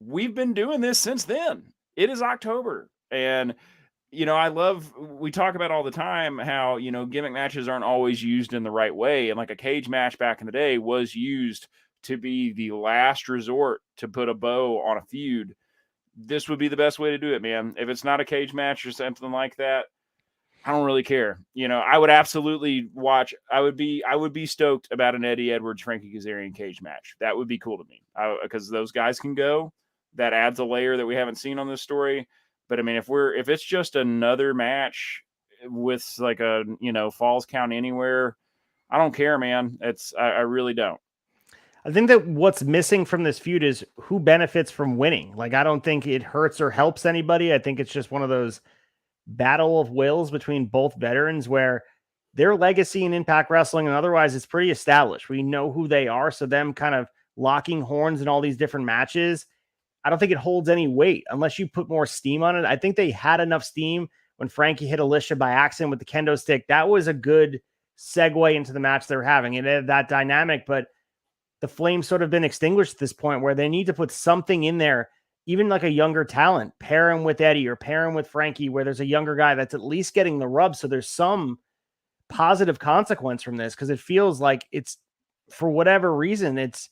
We've been doing this since then. It is October. And, we talk about all the time how, gimmick matches aren't always used in the right way. And like a cage match back in the day was used to be the last resort to put a bow on a feud. This would be the best way to do it, man. If it's not a cage match or something like that, I don't really care. I would absolutely watch. I would be stoked about an Eddie Edwards, Frankie Kazarian cage match. That would be cool to me because those guys can go. That adds a layer that we haven't seen on this story. But if it's just another match with like a, Falls Count Anywhere, I don't care, man. I really don't. I think that what's missing from this feud is who benefits from winning. Like, I don't think it hurts or helps anybody. I think it's just one of those battle of wills between both veterans where their legacy in Impact Wrestling and otherwise is pretty established. We know who they are. So them kind of locking horns in all these different matches, I don't think it holds any weight unless you put more steam on it. I think they had enough steam when Frankie hit Alicia by accident with the kendo stick. That was a good segue into the match they were having. It had that dynamic, but the flame's sort of been extinguished at this point where they need to put something in there, even like a younger talent, pair him with Eddie or pair him with Frankie, where there's a younger guy that's at least getting the rub. So there's some positive consequence from this, because it feels like it's, for whatever reason, it's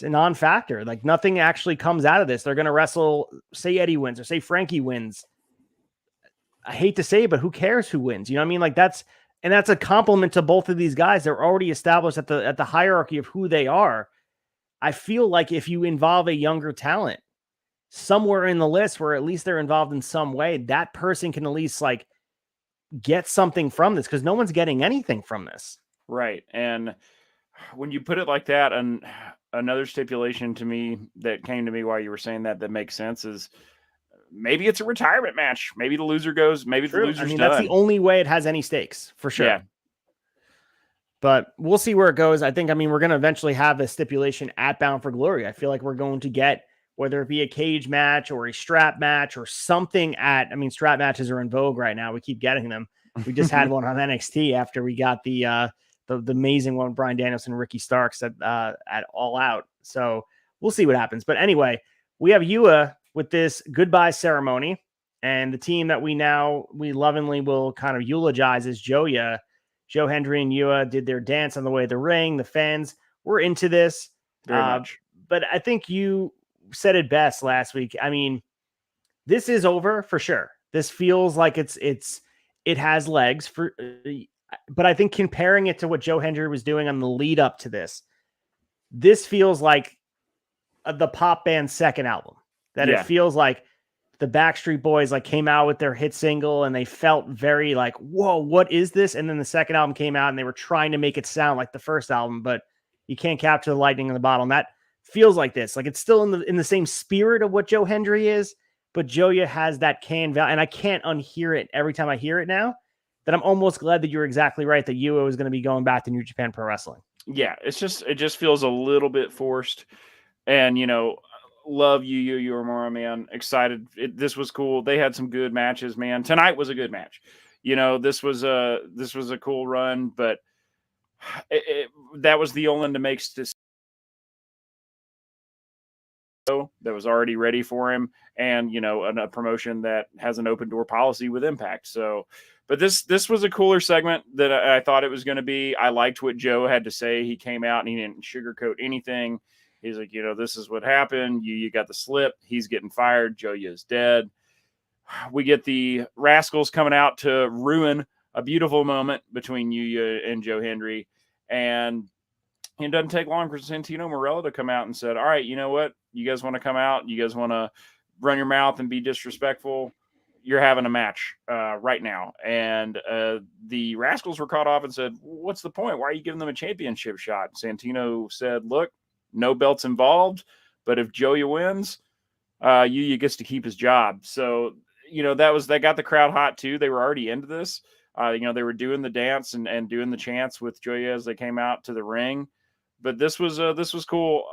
a non-factor. Like nothing actually comes out of this. They're going to wrestle, say Eddie wins or say Frankie wins. I hate to say it, but who cares who wins? You know what I mean? Like that's a compliment to both of these guys. They're already established at the hierarchy of who they are. I feel like if you involve a younger talent somewhere in the list where at least they're involved in some way, that person can at least like get something from this, because no one's getting anything from this. Right. And when you put it like that, and another stipulation to me that came to me while you were saying that makes sense is maybe it's a retirement match. Maybe the loser goes, maybe the loser's done. That's the only way it has any stakes, for sure. Yeah. But we'll see where it goes. we're going to eventually have a stipulation at Bound for Glory. I feel like we're going to get, whether it be a cage match or a strap match or something strap matches are in vogue right now. We keep getting them. We just had one on NXT after we got the amazing one with Bryan Danielson and Ricky Starks at All Out. So we'll see what happens. But anyway, we have YUYA with this goodbye ceremony, and the team that we lovingly will kind of eulogize is YUYA. Joe Hendry and YUYA did their dance on the way to the ring. The fans were into this. Very much. But I think you said it best last week. I mean, this is over for sure. This feels like it has legs but I think comparing it to what Joe Hendry was doing on the lead up to this feels like the pop band's second album. It feels like the Backstreet Boys like came out with their hit single and they felt very like, whoa, what is this? And then the second album came out and they were trying to make it sound like the first album, but you can't capture the lightning in the bottle. And that feels like this. Like it's still in the same spirit of what Joe Hendry is, but YUYA has that can value, and I can't unhear it every time I hear it now. That I'm almost glad that you're exactly right that YUYA is going to be going back to New Japan Pro Wrestling. Yeah, it just feels a little bit forced. And love you, Uemura, man. Excited. This was cool. They had some good matches, man. Tonight was a good match. This was a cool run, but that was the only to make this that was already ready for him, and a promotion that has an open door policy with Impact. So, but this was a cooler segment that I thought it was going to be. I liked what Joe had to say. He came out and he didn't sugarcoat anything. He's like, this is what happened. You got the slip. He's getting fired. YUYA is dead. We get the Rascals coming out to ruin a beautiful moment between YUYA and Joe Hendry. And it doesn't take long for Santino Marella to come out and said, all right, you know what? You guys want to come out? You guys want to run your mouth and be disrespectful? You're having a match right now. And the Rascals were caught off and said, what's the point? Why are you giving them a championship shot? Santino said, look, no belts involved, but if Joey wins, YUYA gets to keep his job. So, that got the crowd hot too. They were already into this. They were doing the dance and doing the chants with Joey as they came out to the ring. But this was cool.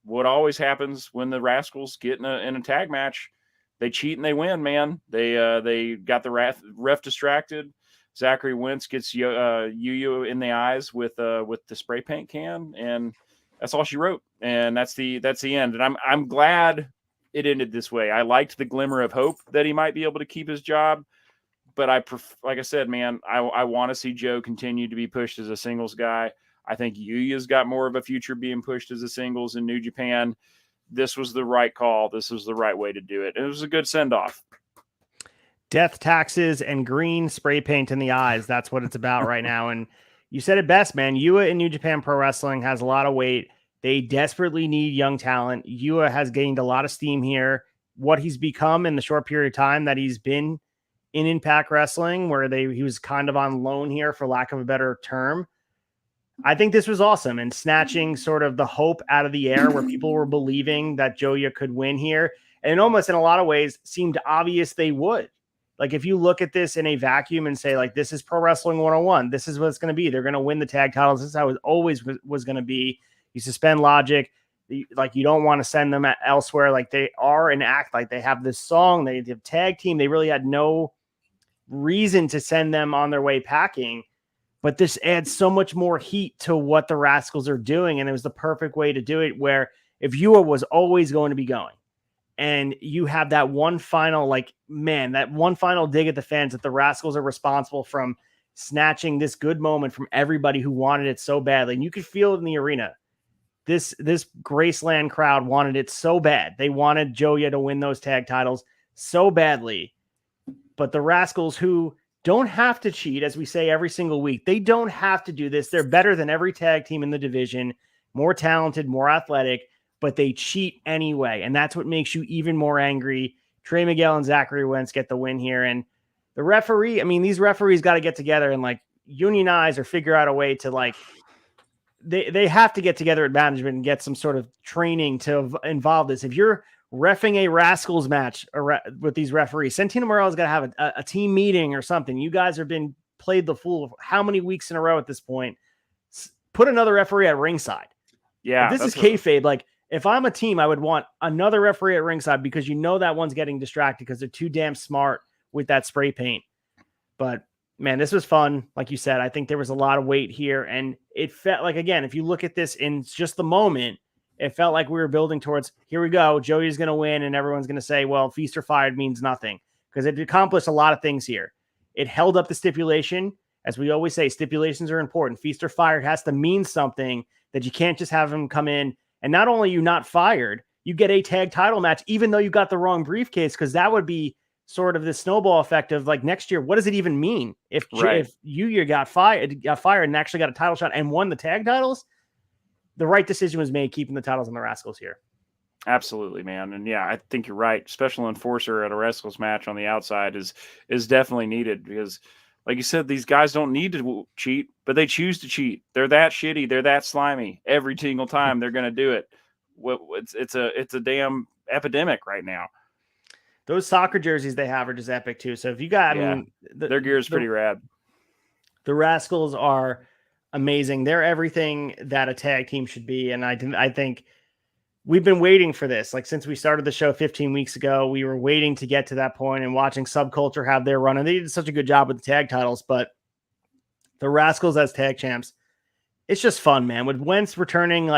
What always happens when the Rascals get in a tag match, they cheat and they win, man. They got the ref distracted. Zachary Wentz gets YUYA in the eyes with the spray paint can, and that's all she wrote. And that's the end. And I'm glad it ended this way. I liked the glimmer of hope that he might be able to keep his job, but like I said, man, I want to see Joe continue to be pushed as a singles guy. I think YUYA's got more of a future being pushed as a singles in New Japan. This was the right call. This was the right way to do it. It was a good send-off. Death, taxes, and green spray paint in the eyes. That's what it's about right now. And you said it best, man. YUYA in New Japan Pro Wrestling has a lot of weight. They desperately need young talent. YUYA has gained a lot of steam here. What he's become in the short period of time that he's been in Impact Wrestling, where he was kind of on loan here, for lack of a better term. I think this was awesome, and snatching sort of the hope out of the air where people were believing that YUYA could win here. And it almost in a lot of ways seemed obvious they would. Like if you look at this in a vacuum and say like, this is Pro Wrestling 101, this is what it's going to be. They're going to win the tag titles. This is how it always was going to be. You suspend logic. Like, you don't want to send them elsewhere. Like, they are and act like they have this song. They have tag team. They really had no reason to send them on their way packing. But this adds so much more heat to what the Rascals are doing. And it was the perfect way to do it, where if YUYA was always going to be going, and you have that one final, that one final dig at the fans, that the Rascals are responsible from snatching this good moment from everybody who wanted it so badly. And you could feel it in the arena. This Graceland crowd wanted it so bad. They wanted YUYA to win those tag titles so badly. But the Rascals, who don't have to cheat, as we say every single week, they don't have to do this. They're better than every tag team in the division, more talented, more athletic, but they cheat anyway. And that's what makes you even more angry. Trey Miguel and Zachary Wentz get the win here. And the referee, these referees got to get together and unionize or figure out a way to they have to get together at management and get some sort of training to involve this. If you're reffing a Rascals match with these referees, Santino Morella's got to have a team meeting or something. You guys have been played the fool how many weeks in a row at this point? Put another referee at ringside. Yeah. If this is kayfabe. If I'm a team, I would want another referee at ringside, because that one's getting distracted because they're too damn smart with that spray paint. But man, this was fun. Like you said, I think there was a lot of weight here, and it felt like, again, if you look at this in just the moment, it felt like we were building towards, here we go, Joey's going to win, and everyone's going to say, well, feast or fired means nothing, because it accomplished a lot of things here. It held up the stipulation. As we always say, stipulations are important. Feast or fired has to mean something, that you can't just have them come in, and not only you not fired, you get a tag title match, even though you got the wrong briefcase, because that would be sort of the snowball effect of next year. What does it even mean if YUYA got fired and actually got a title shot and won the tag titles? The right decision was made, keeping the titles on the Rascals here. Absolutely, man. And yeah, I think you're right. Special enforcer at a Rascals match on the outside is definitely needed, because like you said, these guys don't need to cheat, but they choose to cheat. They're that shitty. They're that slimy. Every single time they're going to do it. It's a damn epidemic right now. Those soccer jerseys they have are just epic too. So if you got, their gear is pretty rad. The Rascals are amazing. They're everything that a tag team should be. And I think we've been waiting for this. Since we started the show 15 weeks ago, we were waiting to get to that point and watching Subculture have their run. And they did such a good job with the tag titles, but the Rascals as tag champs, it's just fun, man. With Wentz returning,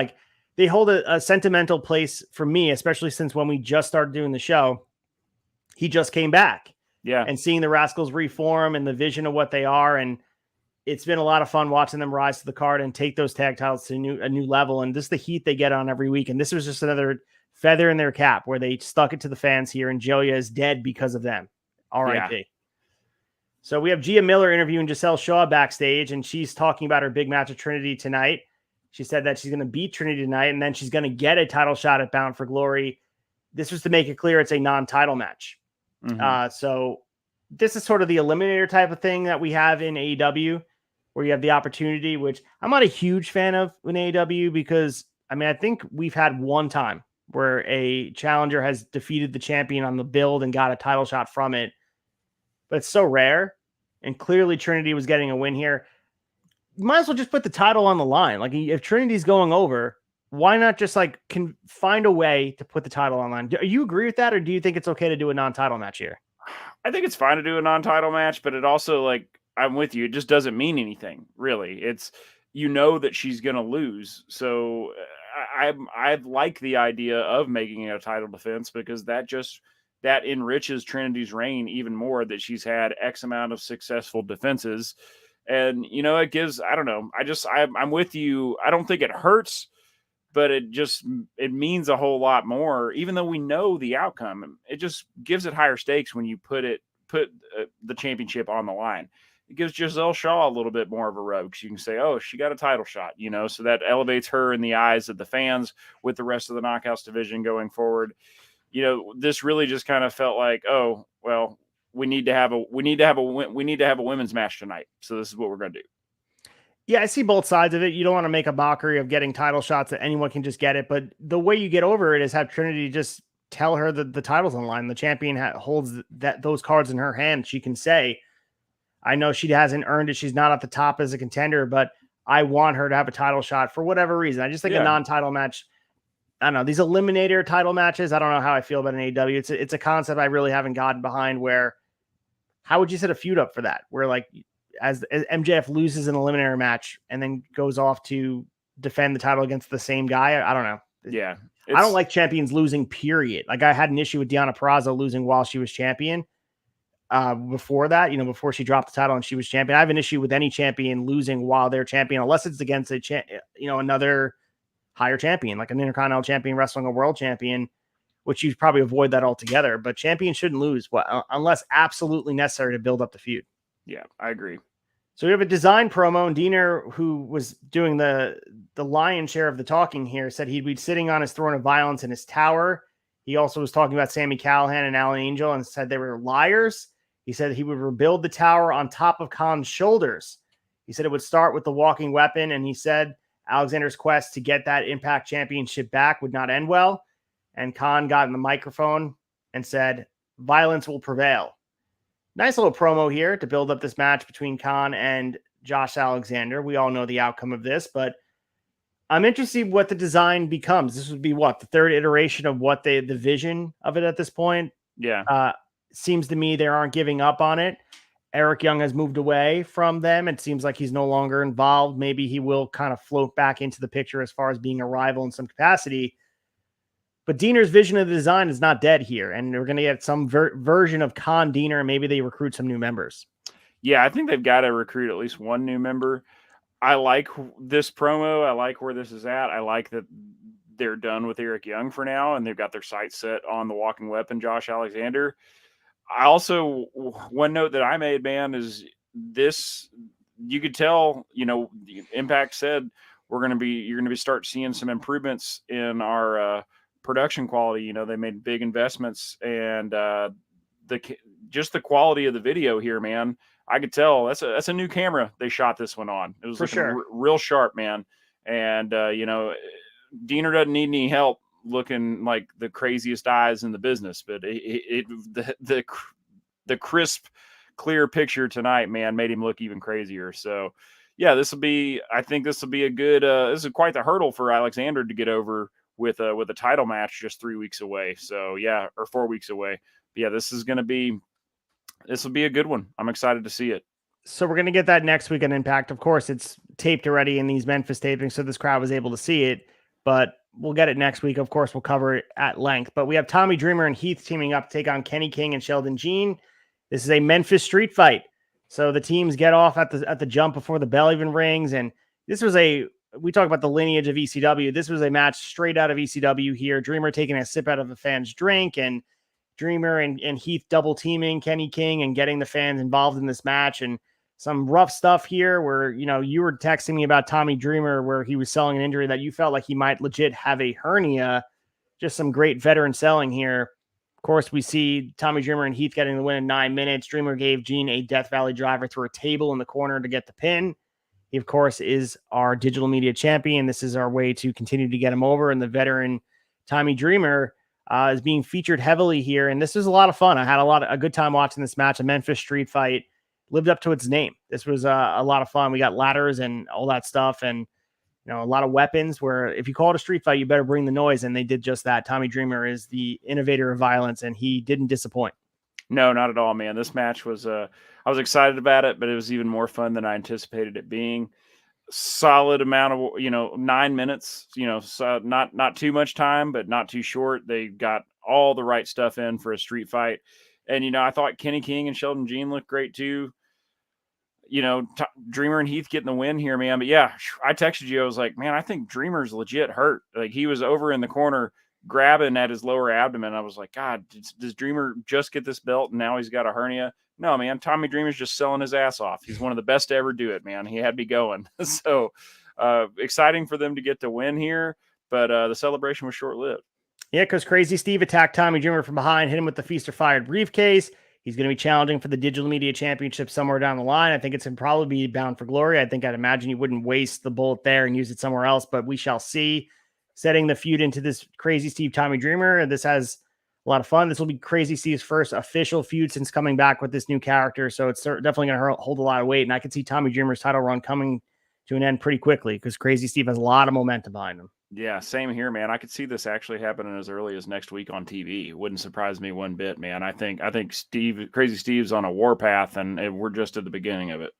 they hold a sentimental place for me, especially since when we just started doing the show. He just came back. Yeah. And seeing the Rascals reform and the vision of what they are. And it's been a lot of fun watching them rise to the card and take those tag titles to a new level. And just the heat they get on every week. And this was just another feather in their cap where they stuck it to the fans here. And YUYA is dead because of them. R.I.P. Yeah. So we have Gia Miller interviewing Giselle Shaw backstage, and she's talking about her big match of Trinity tonight. She said that she's going to beat Trinity tonight, and then she's going to get a title shot at Bound for Glory. This was to make it clear it's a non-title match. Mm-hmm. So this is sort of the eliminator type of thing that we have in AEW, where you have the opportunity, which I'm not a huge fan of in AEW, because I think we've had one time where a challenger has defeated the champion on the build and got a title shot from it, but it's so rare. And clearly Trinity was getting a win here. You might as well just put the title on the line. If Trinity's going over, why not just can find a way to put the title online? Do you agree with that, or do you think it's okay to do a non-title match here? I think it's fine to do a non-title match, but it also I'm with you. It just doesn't mean anything, really. It's, that she's going to lose. So I like the idea of making it a title defense, because that enriches Trinity's reign even more, that she's had X amount of successful defenses. And, it gives, I don't know. I'm with you. I don't think it hurts, but it means a whole lot more, even though we know the outcome. It just gives it higher stakes when you put the championship on the line. It gives Giselle Shaw a little bit more of a rub, because you can say, oh, she got a title shot, so that elevates her in the eyes of the fans with the rest of the Knockouts division going forward. This really just kind of felt like, oh, well, we need to have a women's match tonight. So this is what we're going to do. Yeah, I see both sides of it. You don't want to make a mockery of getting title shots that anyone can just get it. But the way you get over it is have Trinity just tell her that the title's on the line. The champion holds those cards in her hand. She can say, I know she hasn't earned it. She's not at the top as a contender, but I want her to have a title shot for whatever reason. I just think a non-title match, I don't know, these eliminator title matches. I don't know how I feel about an AEW. It's a concept I really haven't gotten behind. Where how would you set a feud up for that? Where like as MJF loses an eliminator match and then goes off to defend the title against the same guy. I don't know. Yeah. I don't like champions losing, period. Like I had an issue with Deonna Purrazzo losing while she was champion. Before that, before she dropped the title and she was champion. I have an issue with any champion losing while they're champion, unless it's against another higher champion, like an Intercontinental champion wrestling a world champion, which you'd probably avoid that altogether. But champions shouldn't lose unless absolutely necessary to build up the feud. Yeah, I agree. So we have a design promo, and Diener, who was doing the lion's share of the talking here, said he'd be sitting on his throne of violence in his tower. He also was talking about Sami Callihan and Alan Angel and said they were liars. He said he would rebuild the tower on top of Khan's shoulders. He said it would start with the walking weapon, and he said Alexander's quest to get that Impact Championship back would not end well. And Khan got in the microphone and said, violence will prevail. Nice little promo here to build up this match between Khan and Josh Alexander. We all know the outcome of this, but I'm interested what the design becomes. This would be what, the third iteration of what the vision of it at this point? Yeah. Seems to me they aren't giving up on it. Eric Young has moved away from them. It seems like he's no longer involved. Maybe he will kind of float back into the picture as far as being a rival in some capacity. But Diener's vision of the design is not dead here. And we're going to get some version of Khan Diener, and maybe they recruit some new members. Yeah, I think they've got to recruit at least one new member. I like this promo. I like where this is at. I like that they're done with Eric Young for now, and they've got their sights set on the walking weapon, Josh Alexander. I also, one note that I made, man, is this, you could tell, Impact said you're going to be start seeing some improvements in our production quality. They made big investments, and just the quality of the video here, man, I could tell that's a new camera they shot this one on. It was looking real sharp, man. And Diener doesn't need any help looking like the craziest eyes in the business, but the crisp, clear picture tonight, man, made him look even crazier. So yeah, I think this will be a good, this is quite the hurdle for Alexander to get over with a title match just 3 weeks away. So yeah, or 4 weeks away. But yeah, this will be a good one. I'm excited to see it. So we're going to get that next week on Impact. Of course, it's taped already in these Memphis tapings, so this crowd was able to see it, but we'll get it next week. Of course, we'll cover it at length. But we have Tommy Dreamer and Heath teaming up to take on Kenny King and Sheldon Jean. This is a Memphis street fight. So the teams get off at the jump before the bell even rings. And this was we talk about the lineage of ECW. This was a match straight out of ECW here. Dreamer taking a sip out of a fan's drink, and Dreamer and Heath double teaming Kenny King and getting the fans involved in this match. And some rough stuff here where, you were texting me about Tommy Dreamer, where he was selling an injury that you felt like he might legit have a hernia. Just some great veteran selling here. Of course, we see Tommy Dreamer and Heath getting the win in 9 minutes. Dreamer gave Gene a Death Valley driver through a table in the corner to get the pin. He, of course, is our digital media champion. This is our way to continue to get him over. And the veteran Tommy Dreamer is being featured heavily here. And this was a lot of fun. I had a good time watching this match. A Memphis street fight lived up to its name. This was a lot of fun. We got ladders and all that stuff, and a lot of weapons where if you call it a street fight, you better bring the noise. And they did just that. Tommy Dreamer is the innovator of violence, and he didn't disappoint. No, not at all, man. This match was, I was excited about it, but it was even more fun than I anticipated it being. Solid amount of, 9 minutes, so not too much time, but not too short. They got all the right stuff in for a street fight. And, I thought Kenny King and Sheldon Jean looked great too. Dreamer and Heath getting the win here, man. But yeah, I texted you. I was like, man, I think Dreamer's legit hurt. Like, he was over in the corner grabbing at his lower abdomen. I was like, God, does Dreamer just get this belt and now he's got a hernia? No, man, Tommy Dreamer's just selling his ass off. He's one of the best to ever do it, man. He had me going. So exciting for them to get to win here, but the celebration was short-lived. Yeah, because Crazy Steve attacked Tommy Dreamer from behind, hit him with the Feast or Fire briefcase. He's going to be challenging for the Digital Media Championship somewhere down the line. I think it's probably be Bound for Glory. I'd imagine you wouldn't waste the bullet there and use it somewhere else, but we shall see. Setting the feud into this Crazy Steve Tommy Dreamer. This has a lot of fun. This will be Crazy Steve's first official feud since coming back with this new character, so it's definitely going to hold a lot of weight, and I can see Tommy Dreamer's title run coming to an end pretty quickly because Crazy Steve has a lot of momentum behind him. Yeah, same here, man. I could see this actually happening as early as next week on TV. It wouldn't surprise me one bit, man. I think Crazy Steve's on a warpath, and we're just at the beginning of it.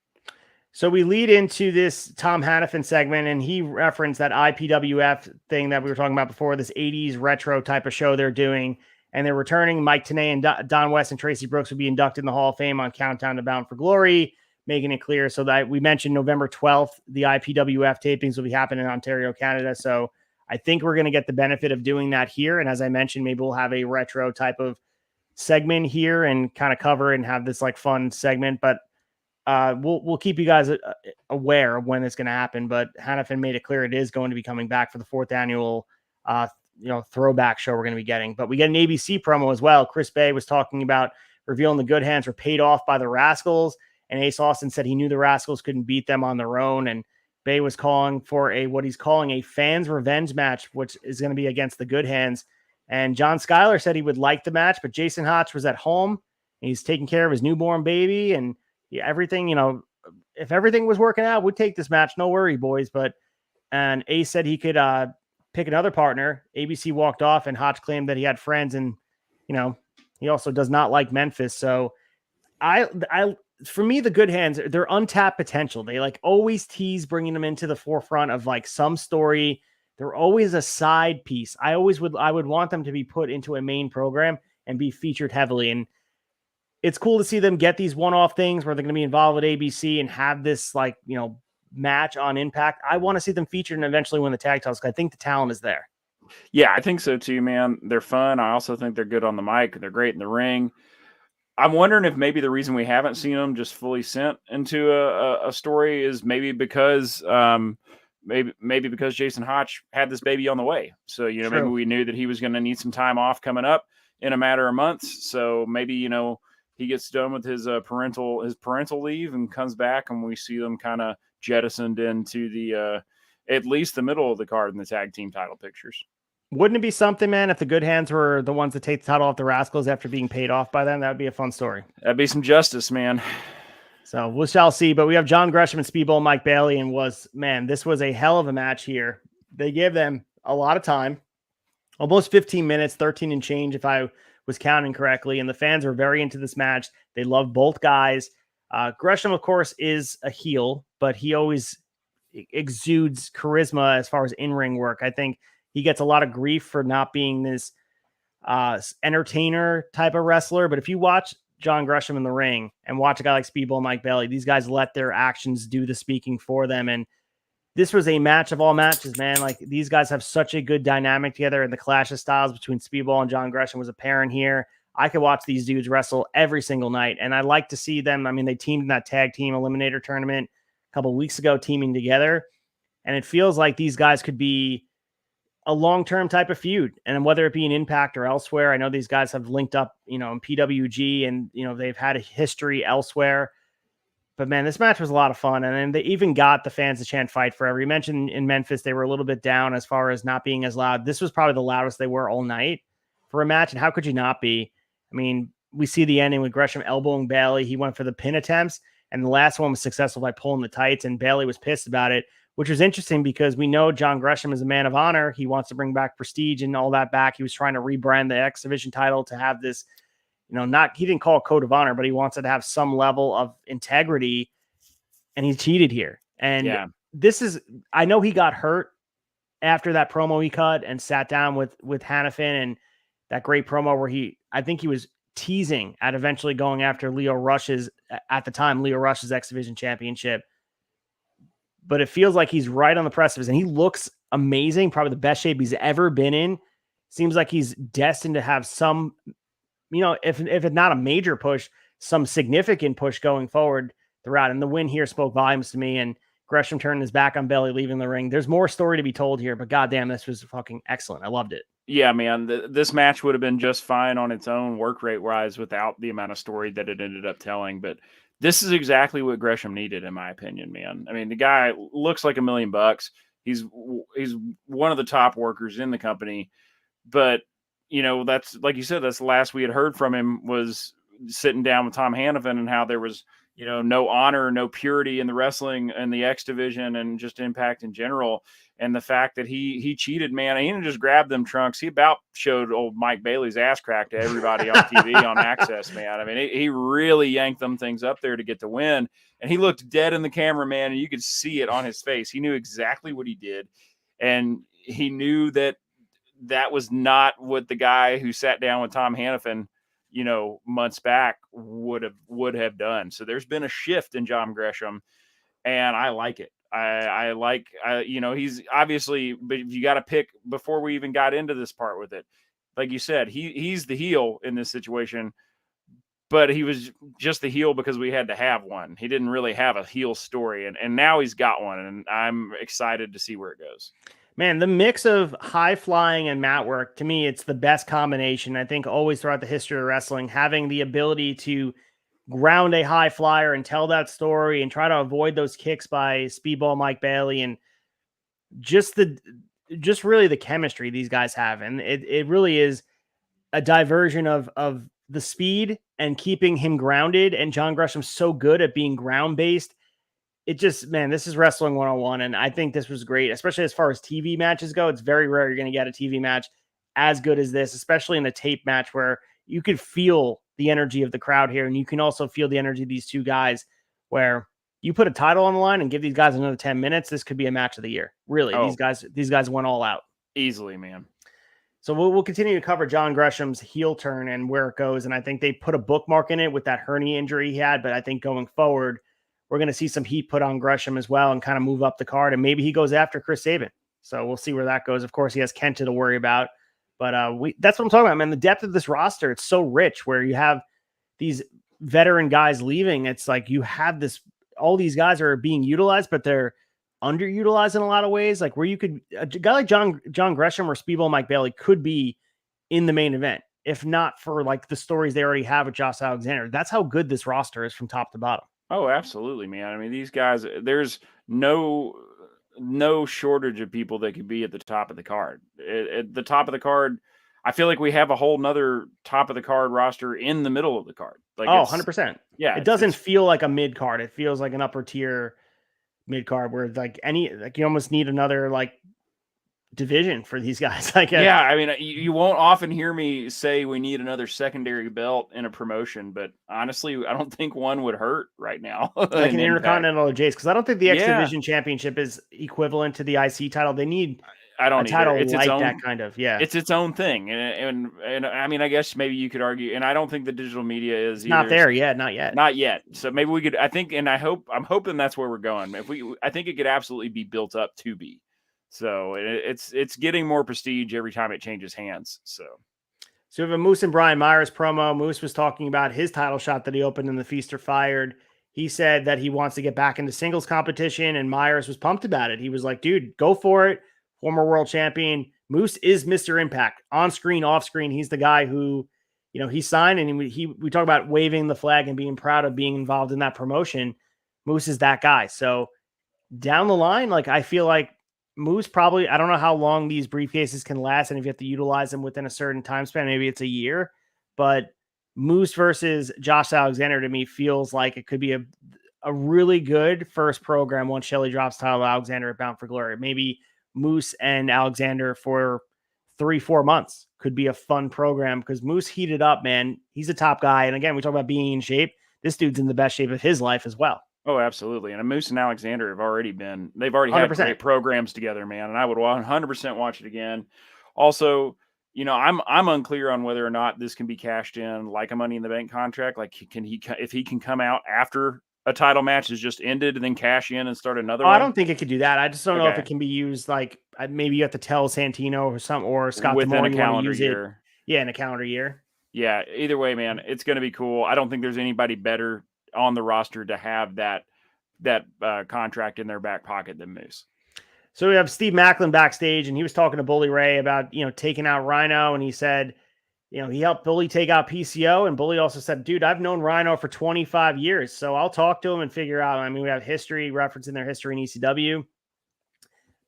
So we lead into this Tom Hannafin segment, and he referenced that IPWF thing that we were talking about before, this 80s retro type of show they're doing. And they're returning. Mike Tenay and Don West and Tracy Brooks will be inducted in the Hall of Fame on Countdown to Bound for Glory, making it clear. So that we mentioned November 12th, the IPWF tapings will be happening in Ontario, Canada. So I think we're going to get the benefit of doing that here. And as I mentioned, maybe we'll have a retro type of segment here and kind of cover and have this like fun segment. But we'll keep you guys aware of when it's going to happen. But Hannafin made it clear it is going to be coming back for the 4th annual throwback show we're going to be getting. But we get an ABC promo as well. Chris Bay was talking about revealing the Good Hands were paid off by the Rascals, and Ace Austin said he knew the Rascals couldn't beat them on their own. And Bay was calling for what he's calling a fans revenge match, which is going to be against the Good Hands. And John Schuyler said he would like the match, but Jason Hotch was at home. And he's taking care of his newborn baby, and everything, if everything was working out, we'd take this match. No worry, boys. And Ace said he could pick another partner. ABC walked off, and Hotch claimed that he had friends, and he also does not like Memphis. So for me, the Good Hands, they're untapped potential. They like always tease bringing them into the forefront of like some story. They're always a side piece. I would want them to be put into a main program and be featured heavily. And it's cool to see them get these one-off things where they're going to be involved with ABC and have this match on Impact. I want to see them featured and eventually win the tag titles. I think the talent is there. Yeah, I think so too, man. They're fun. I also think they're good on the mic. They're great in the ring. I'm wondering if maybe the reason we haven't seen them just fully sent into a story is maybe because maybe because Jason Hotch had this baby on the way. So maybe we knew that he was going to need some time off coming up in a matter of months. So maybe he gets done with his parental leave and comes back, and we see them kind of jettisoned into the at least the middle of the card in the tag team title pictures. Wouldn't it be something, man, if the Good Hands were the ones that take the title off the Rascals after being paid off by them? That would be a fun story. That'd be some justice, man. So we shall see. But we have John Gresham and Speedball Mike Bailey, and this was a hell of a match here. They gave them a lot of time, almost 15 minutes, 13 and change if I was counting correctly. And the fans were very into this match. They love both guys. Gresham, of course, is a heel, but he always exudes charisma as far as in-ring work. I think he gets a lot of grief for not being this entertainer type of wrestler. But if you watch John Gresham in the ring and watch a guy like Speedball Mike Bailey, these guys let their actions do the speaking for them. And this was a match of all matches, man. Like, these guys have such a good dynamic together, and the clash of styles between Speedball and John Gresham was apparent here. I could watch these dudes wrestle every single night, and I like to see them. I mean, they teamed in that tag team eliminator tournament a couple of weeks ago, teaming together, and it feels like these guys could be a long-term type of feud. And whether it be in Impact or elsewhere, I know these guys have linked up, in PWG, and they've had a history elsewhere. But man, this match was a lot of fun. And then they even got the fans to chant "Fight Forever." You mentioned in Memphis, they were a little bit down as far as not being as loud. This was probably the loudest they were all night for a match. And how could you not be? I mean, we see the ending with Gresham elbowing Bailey. He went for the pin attempts, and the last one was successful by pulling the tights, and Bailey was pissed about it, which was interesting because we know John Gresham is a man of honor. He wants to bring back prestige and all that back. He was trying to rebrand the X Division title to have this, he didn't call it code of honor, but he wants it to have some level of integrity, and he cheated here. And I know he got hurt after that promo he cut and sat down with Hannafin, and that great promo where I think he was teasing at eventually going after Leo Rush's X Division championship. But it feels like he's right on the precipice, and he looks amazing. Probably the best shape he's ever been in. Seems like he's destined to have some, if it's not a major push, some significant push going forward throughout. And the win here spoke volumes to me, and Gresham turned his back on Bailey, leaving the ring. There's more story to be told here, but goddamn, this was fucking excellent. I loved it. Yeah, man, this match would have been just fine on its own work rate wise without the amount of story that it ended up telling. But this is exactly what Gresham needed, in my opinion, man. I mean, the guy looks like $1 million. He's one of the top workers in the company. But, that's, like you said, that's the last we had heard from him was sitting down with Tom Hannafin, and how there was, no honor, no purity in the wrestling and the X division and just Impact in general. And the fact that he cheated, man, he didn't just grab them trunks. He about showed old Mike Bailey's ass crack to everybody on TV on AXS, man. I mean, he really yanked them things up there to get the win. And he looked dead in the camera, man, and you could see it on his face. He knew exactly what he did. And he knew that was not what the guy who sat down with Tom Hannafin, months back would have done. So there's been a shift in John Gresham, and I like it. I like, he's obviously, but you got to pick before we even got into this part with it. Like you said, he's the heel in this situation, but he was just the heel because we had to have one. He didn't really have a heel story, and now he's got one, and I'm excited to see where it goes. Man, the mix of high flying and mat work, to me, it's the best combination. I think always throughout the history of wrestling, having the ability to ground a high flyer and tell that story and try to avoid those kicks by Speedball Mike Bailey, and just really the chemistry these guys have. And it really is a diversion of the speed and keeping him grounded. And John Gresham's so good at being ground based. It just, man, this is wrestling 101. And I think this was great, especially as far as TV matches go. It's very rare you're going to get a TV match as good as this, especially in a tape match where you could feel the energy of the crowd here. And you can also feel the energy of these two guys, where you put a title on the line and give these guys another 10 minutes. This could be a match of the year. Really. Oh, these guys went all out easily, man. So we'll continue to cover John Gresham's heel turn and where it goes. And I think they put a bookmark in it with that hernia injury he had. But I think going forward, we're going to see some heat put on Gresham as well and kind of move up the card. And maybe he goes after Chris Sabin. So we'll see where that goes. Of course, he has Kenta to worry about. But that's what I'm talking about, man. The depth of this roster, it's so rich where you have these veteran guys leaving. It's like you have all these guys are being utilized, but they're underutilized in a lot of ways. Like where you could, a guy like John Gresham or Speedball Mike Bailey could be in the main event, if not for like the stories they already have with Josh Alexander. That's how good this roster is from top to bottom. Oh, absolutely, man. I mean, these guys, there's no shortage of people that could be at the top of the card. At the top of the card, I feel like we have a whole nother top of the card roster in the middle of the card. Like 100%. Yeah. It doesn't feel like a mid card. It feels like an upper tier mid card where you almost need another like division for these guys. Yeah, I mean, you won't often hear me say we need another secondary belt in a promotion, but honestly, I don't think one would hurt right now. Like an Intercontinental or Jace, because I don't think the X Division Championship is equivalent to the IC title. They need a title it's like its own, that kind of, it's its own thing. And I mean, I guess maybe you could argue, and I don't think the digital media is either. Not there yet, not yet. So maybe we could, I think, and I'm hoping that's where we're going. I think it could absolutely be built up to be. So it's getting more prestige every time it changes hands. So we have a Moose and Brian Myers promo. Moose was talking about his title shot that he opened in the Feast or Fired. He said that he wants to get back into singles competition, and Myers was pumped about it. He was like, dude, go for it. Former world champion. Moose is Mr. Impact. On screen, off screen, he's the guy who, he signed, and we talk about waving the flag and being proud of being involved in that promotion. Moose is that guy. So down the line, like I feel like Moose probably, I don't know how long these briefcases can last, and if you have to utilize them within a certain time span, maybe it's a year, but Moose versus Josh Alexander to me feels like it could be a really good first program once Shelley drops title Alexander at Bound for Glory. Maybe Moose and Alexander for 3-4 months could be a fun program because Moose heated up, man. He's a top guy. And again, we talk about being in shape. This dude's in the best shape of his life as well. Oh, absolutely. And Moose and Alexander they've already had great programs together, man. And I would 100% watch it again. Also, I'm unclear on whether or not this can be cashed in like a Money in the Bank contract. Like, if he can come out after a title match is just ended and then cash in and start another one? I don't think it could do that. I just don't know if it can be used. Like maybe you have to tell Santino or Scott within DeMore a calendar year. Yeah, in a calendar year. Yeah. Either way, man, it's going to be cool. I don't think there's anybody better on the roster to have that contract in their back pocket than Moose. So we have Steve Macklin backstage, and he was talking to Bully Ray about taking out Rhino, and he said, he helped Bully take out PCO, and Bully also said, dude, I've known Rhino for 25 years, so I'll talk to him and figure out. I mean, we have reference in their history in ECW.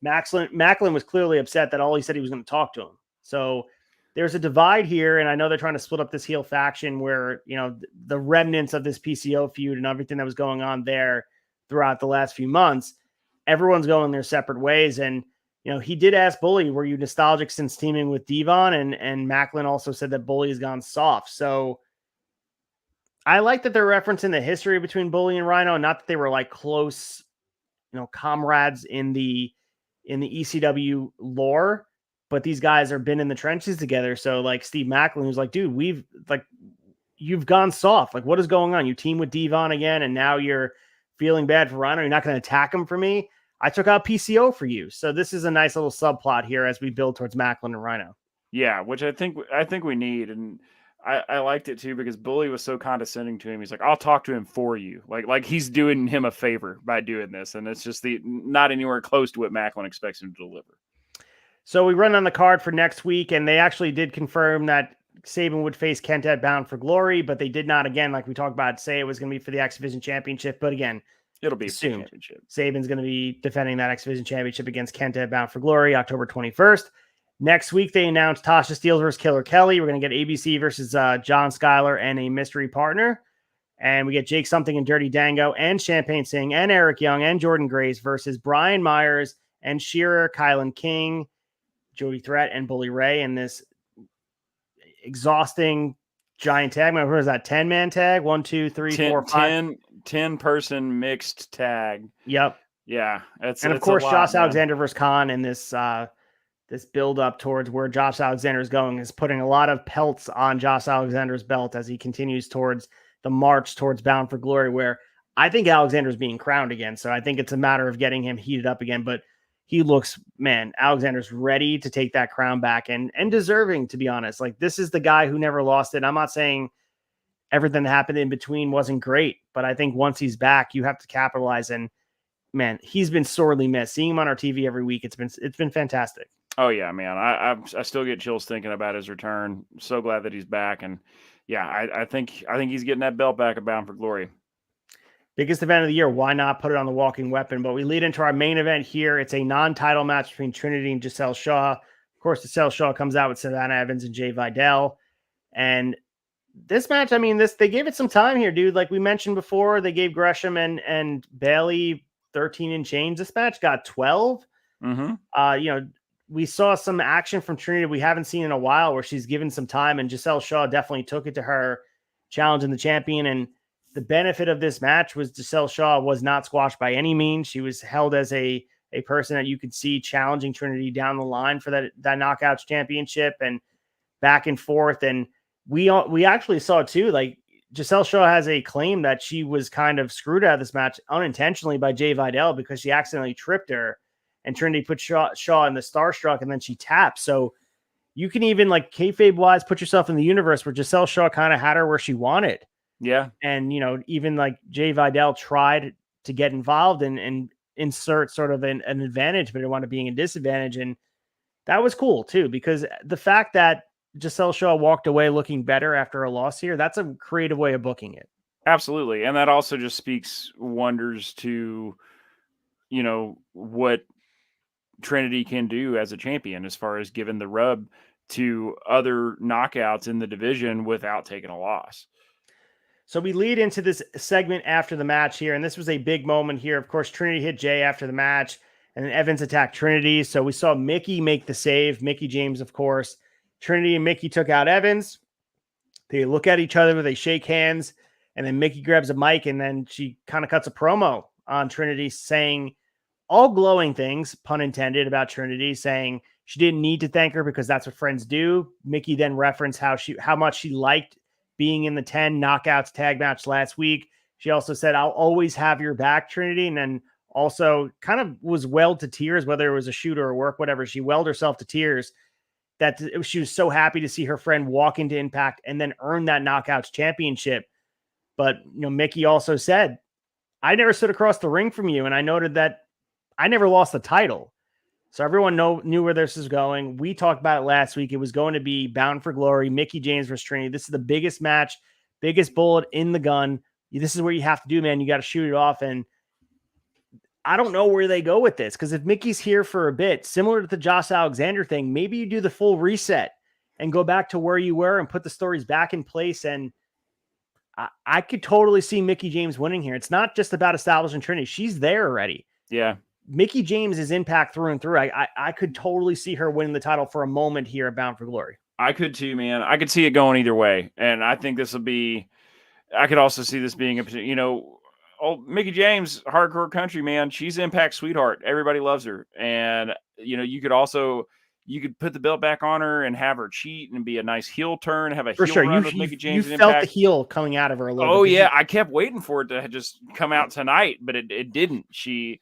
Macklin was clearly upset that all he said he was going to talk to him. So there's a divide here, and I know they're trying to split up this heel faction where, you know, the remnants of this PCO feud and everything that was going on there throughout the last few months, everyone's going their separate ways. And, you know, he did ask Bully, were you nostalgic since teaming with Devon? And Macklin also said that Bully has gone soft. So I like that they're referencing the history between Bully and Rhino, not that they were like close, you know, comrades in the ECW lore, but these guys have been in the trenches together. So like Steve Macklin was like, dude, you've gone soft. Like, what is going on? You team with Devon again, and now you're feeling bad for Rhino. You're not going to attack him for me. I took out PCO for you. So this is a nice little subplot here as we build towards Macklin and Rhino. Yeah, which I think we need. And I liked it too because Bully was so condescending to him. He's like, I'll talk to him for you. Like he's doing him a favor by doing this. And it's just not anywhere close to what Macklin expects him to deliver. So we run on the card for next week, and they actually did confirm that Sabin would face Kent at Bound for Glory, but they did not, again, like we talked about, say it was going to be for the X Division Championship. But again, it'll be assumed championship. Sabin's going to be defending that X Division Championship against Kent at Bound for Glory, October 21st. Next week, they announced Tasha Steelz versus Killer Kelly. We're going to get ABC versus John Schuyler and a mystery partner. And we get Jake Something and Dirty Dango and Champagne Singh and Eric Young and Jordan Grace versus Brian Myers and Shearer, Kylan King, Jody Threat, and Bully Ray in this exhausting giant tag. What is that? 10-man tag? 1, 2, 3, 4, 5. 10 person mixed tag. Yep. Yeah. And of course, Josh Alexander versus Khan in this this build up towards where Josh Alexander is going is putting a lot of pelts on Josh Alexander's belt as he continues towards the march towards Bound for Glory, where I think Alexander's being crowned again. So I think it's a matter of getting him heated up again. But he looks, man, Alexander's ready to take that crown back and deserving, to be honest. Like, this is the guy who never lost it. I'm not saying everything that happened in between wasn't great, but I think once he's back, you have to capitalize. And man, he's been sorely missed. Seeing him on our TV every week, it's been fantastic. Oh yeah, man. I still get chills thinking about his return. So glad that he's back. And yeah, I think he's getting that belt back at Bound for Glory. Biggest event of the year. Why not put it on the walking weapon? But we lead into our main event here. It's a non-title match between Trinity and Giselle Shaw. Of course, Giselle Shaw comes out with Savannah Evans and Jay Vidal. And this match, I mean, they gave it some time here, dude. Like we mentioned before, they gave Gresham and Bailey 13 and change. This match got 12. Mm-hmm. We saw some action from Trinity we haven't seen in a while where she's given some time, and Giselle Shaw definitely took it to her, challenging the champion. And the benefit of this match was Giselle Shaw was not squashed by any means. She was held as a person that you could see challenging Trinity down the line for that Knockouts championship and back and forth. And we actually saw too, like Giselle Shaw has a claim that she was kind of screwed out of this match unintentionally by Jay Vidal because she accidentally tripped her. And Trinity put Shaw in the Starstruck, and then she tapped. So you can even, like, kayfabe-wise, put yourself in the universe where Giselle Shaw kind of had her where she wanted. Yeah. And, even, like, Jay Vidal tried to get involved and insert sort of an advantage, but it wound up being a disadvantage. And that was cool, too, because the fact that Giselle Shaw walked away looking better after a loss here, that's a creative way of booking it. Absolutely. And that also just speaks wonders to, what Trinity can do as a champion as far as giving the rub to other knockouts in the division without taking a loss. So we lead into this segment after the match here, and this was a big moment here. Of course, Trinity hit Jay after the match, and then Evans attacked Trinity. So we saw Mickey make the save. Mickey James, of course. Trinity and Mickey took out Evans. They look at each other, they shake hands, and then Mickey grabs a mic, and then she kind of cuts a promo on Trinity saying all glowing things, pun intended, about Trinity, saying she didn't need to thank her because that's what friends do. Mickey then referenced how much she liked being in the 10 knockouts tag match last week. She also said, I'll always have your back, Trinity. And then also kind of was welled to tears, whether it was a shoot or a work, whatever. She welled herself to tears that she was so happy to see her friend walk into Impact and then earn that knockouts championship. But, Mickey also said, I never stood across the ring from you. And I noted that I never lost the title. So everyone knew where this is going. We talked about it last week. It was going to be Bound for Glory, Mickey James versus Trinity. This is the biggest match, biggest bullet in the gun. This is what you have to do, man. You got to shoot it off. And I don't know where they go with this, because if Mickey's here for a bit, similar to the Josh Alexander thing, maybe you do the full reset and go back to where you were and put the stories back in place. And I could totally see Mickie James winning here. It's not just about establishing Trinity. She's there already. Yeah. Mickie James is Impact through and through. I could totally see her winning the title for a moment here at Bound for Glory. I could too, man. I could see it going either way. And I think this will be, I could also see this being Mickie James, hardcore country, man. She's Impact sweetheart. Everybody loves her. And, you could put the belt back on her and have her cheat and be a nice heel turn, have a for heel sure. run with Mickie James. You felt the heel coming out of her a little bit. Oh, yeah. I kept waiting for it to just come out tonight, but it didn't. I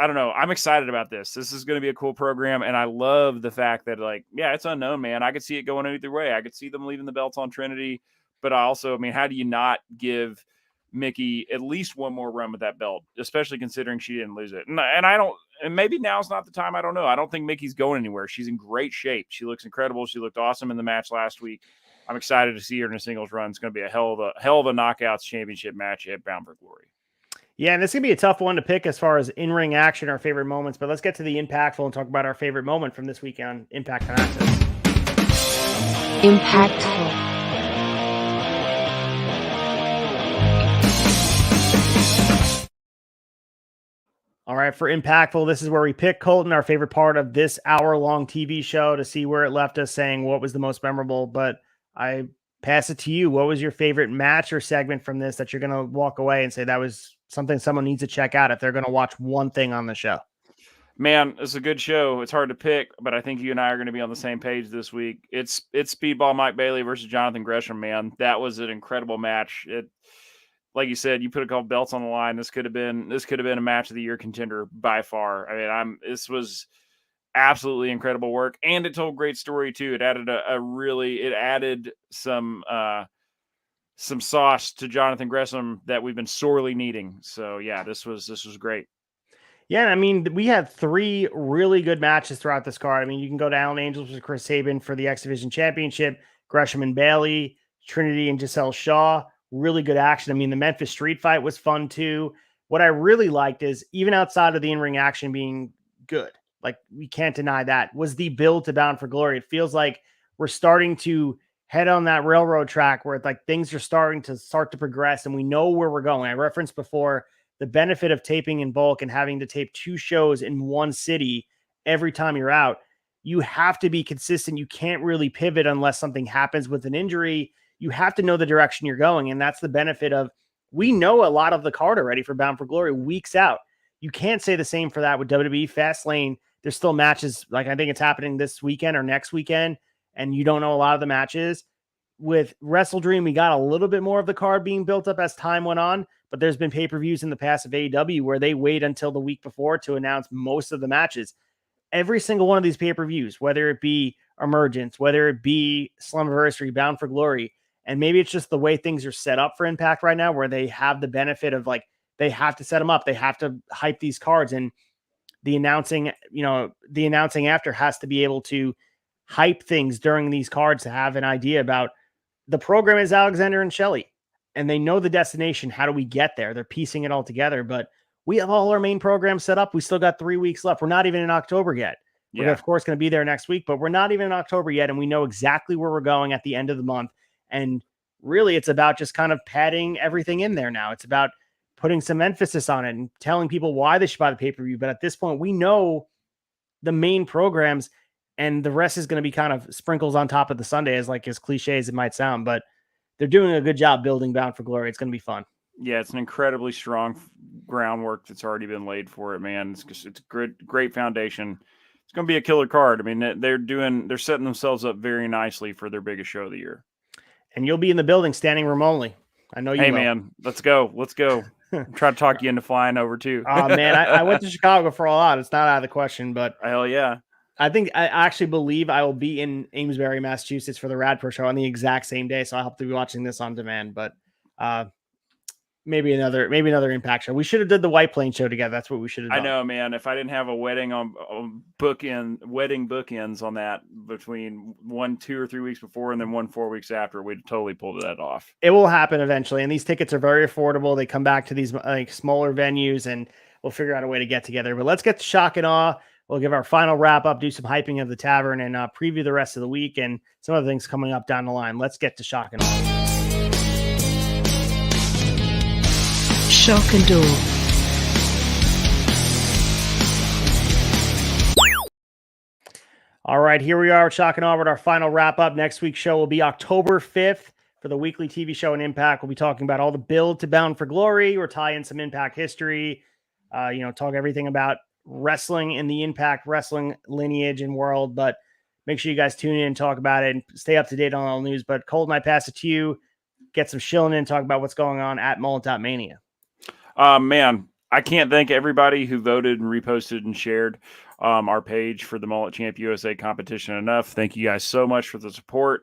don't know. I'm excited about this. This is going to be a cool program. And I love the fact that, it's unknown, man. I could see it going either way. I could see them leaving the belts on Trinity. But I also, how do you not give Mickie at least one more run with that belt, especially considering she didn't lose it? And maybe now's not the time. I don't know. I don't think Mickey's going anywhere. She's in great shape. She looks incredible. She looked awesome in the match last week. I'm excited to see her in a singles run. It's going to be a hell of a knockouts championship match at Bound for Glory. Yeah, and this is going to be a tough one to pick as far as in-ring action, our favorite moments. But let's get to the impactful and talk about our favorite moment from this weekend on Impact on AXS. Impactful. All right, for Impactful, this is where we pick Colton, our favorite part of this hour-long TV show, to see where it left us, saying what was the most memorable. But I pass it to you. What was your favorite match or segment from this that you're going to walk away and say that was something someone needs to check out if they're going to watch one thing on the show? Man, it's a good show. It's hard to pick, but I think you and I are going to be on the same page this week. It's Speedball Mike Bailey versus Jonathan Gresham, man. That was an incredible match. Like you said, you put a couple belts on the line. This could have been a match of the year contender by far. This was absolutely incredible work, and it told a great story too. It added some sauce to Jonathan Gresham that we've been sorely needing. So yeah, this was great. Yeah, we had 3 really good matches throughout this card. You can go to Alan Angels with Chris Sabin for the X Division Championship, Gresham and Bailey, Trinity and Giselle Shaw. Really good action. The Memphis Street Fight was fun too. What I really liked is, even outside of the in-ring action being good, we can't deny that, was the build to Bound for Glory. It feels like we're starting to head on that railroad track where things are starting to progress and we know where we're going. I referenced before the benefit of taping in bulk and having to tape 2 shows in one city every time you're out. You have to be consistent. You can't really pivot unless something happens with an injury. You have to know the direction you're going. And that's the benefit of, we know a lot of the card already for Bound for Glory weeks out. You can't say the same for that with WWE Fastlane. There's still matches. I think it's happening this weekend or next weekend, and you don't know a lot of the matches. With Wrestle Dream, we got a little bit more of the card being built up as time went on, but there's been pay-per-views in the past of AEW where they wait until the week before to announce most of the matches. Every single one of these pay-per-views, whether it be Emergence, whether it be Slammiversary, Bound for Glory, and maybe it's just the way things are set up for Impact right now, where they have the benefit of they have to set them up. They have to hype these cards, and the announcing after has to be able to hype things during these cards to have an idea about the program is Alexander and Shelley, and they know the destination. How do we get there? They're piecing it all together, but we have all our main programs set up. We still got 3 weeks left. We're not even in October yet. We're of course going to be there next week, but we're not even in October yet. And we know exactly where we're going at the end of the month. And really, it's about just kind of padding everything in there now. It's about putting some emphasis on it and telling people why they should buy the pay-per-view. But at this point, we know the main programs, and the rest is going to be kind of sprinkles on top of the Sunday, as cliche as it might sound. But they're doing a good job building Bound for Glory. It's going to be fun. Yeah, it's an incredibly strong groundwork that's already been laid for it, man. It's a great foundation. It's going to be a killer card. They're setting themselves up very nicely for their biggest show of the year. And you'll be in the building, standing room only. I know you will. Hey, man, let's go. Try to talk you into flying over too. Oh, man, I went to Chicago for all out. It's not out of the question, but hell yeah. I actually believe I will be in Amesbury, Massachusetts for the Rad Pro show on the exact same day. So I hope to be watching this on demand, but maybe another Impact show. We should have did the White Plane show together. That's what we should have done. I know, man. If I didn't have a wedding wedding bookends on that between 2 or 3 weeks before and then 4 weeks after, we'd totally pulled that off. It will happen eventually. And these tickets are very affordable. They come back to these smaller venues, and we'll figure out a way to get together. But let's get to Shock and Awe. we'll give our final wrap up, do some hyping of the tavern, and preview the rest of the week and some other things coming up down the line. Let's get to Shock and Awe. Shock and Awe. All right, here we are, Shock and Awe, with our final wrap up. Next week's show will be October 5th for the weekly TV show and Impact. We'll be talking about all the build to Bound for Glory. We'll tie in some Impact history, talk everything about wrestling in the Impact Wrestling lineage and world. But make sure you guys tune in and talk about it and stay up to date on all the news. But Colton, I pass it to you. Get some shilling in, talk about what's going on at Mullet.mania. Man, I can't thank everybody who voted and reposted and shared our page for the Mullet Champ USA competition enough. Thank you guys so much for the support.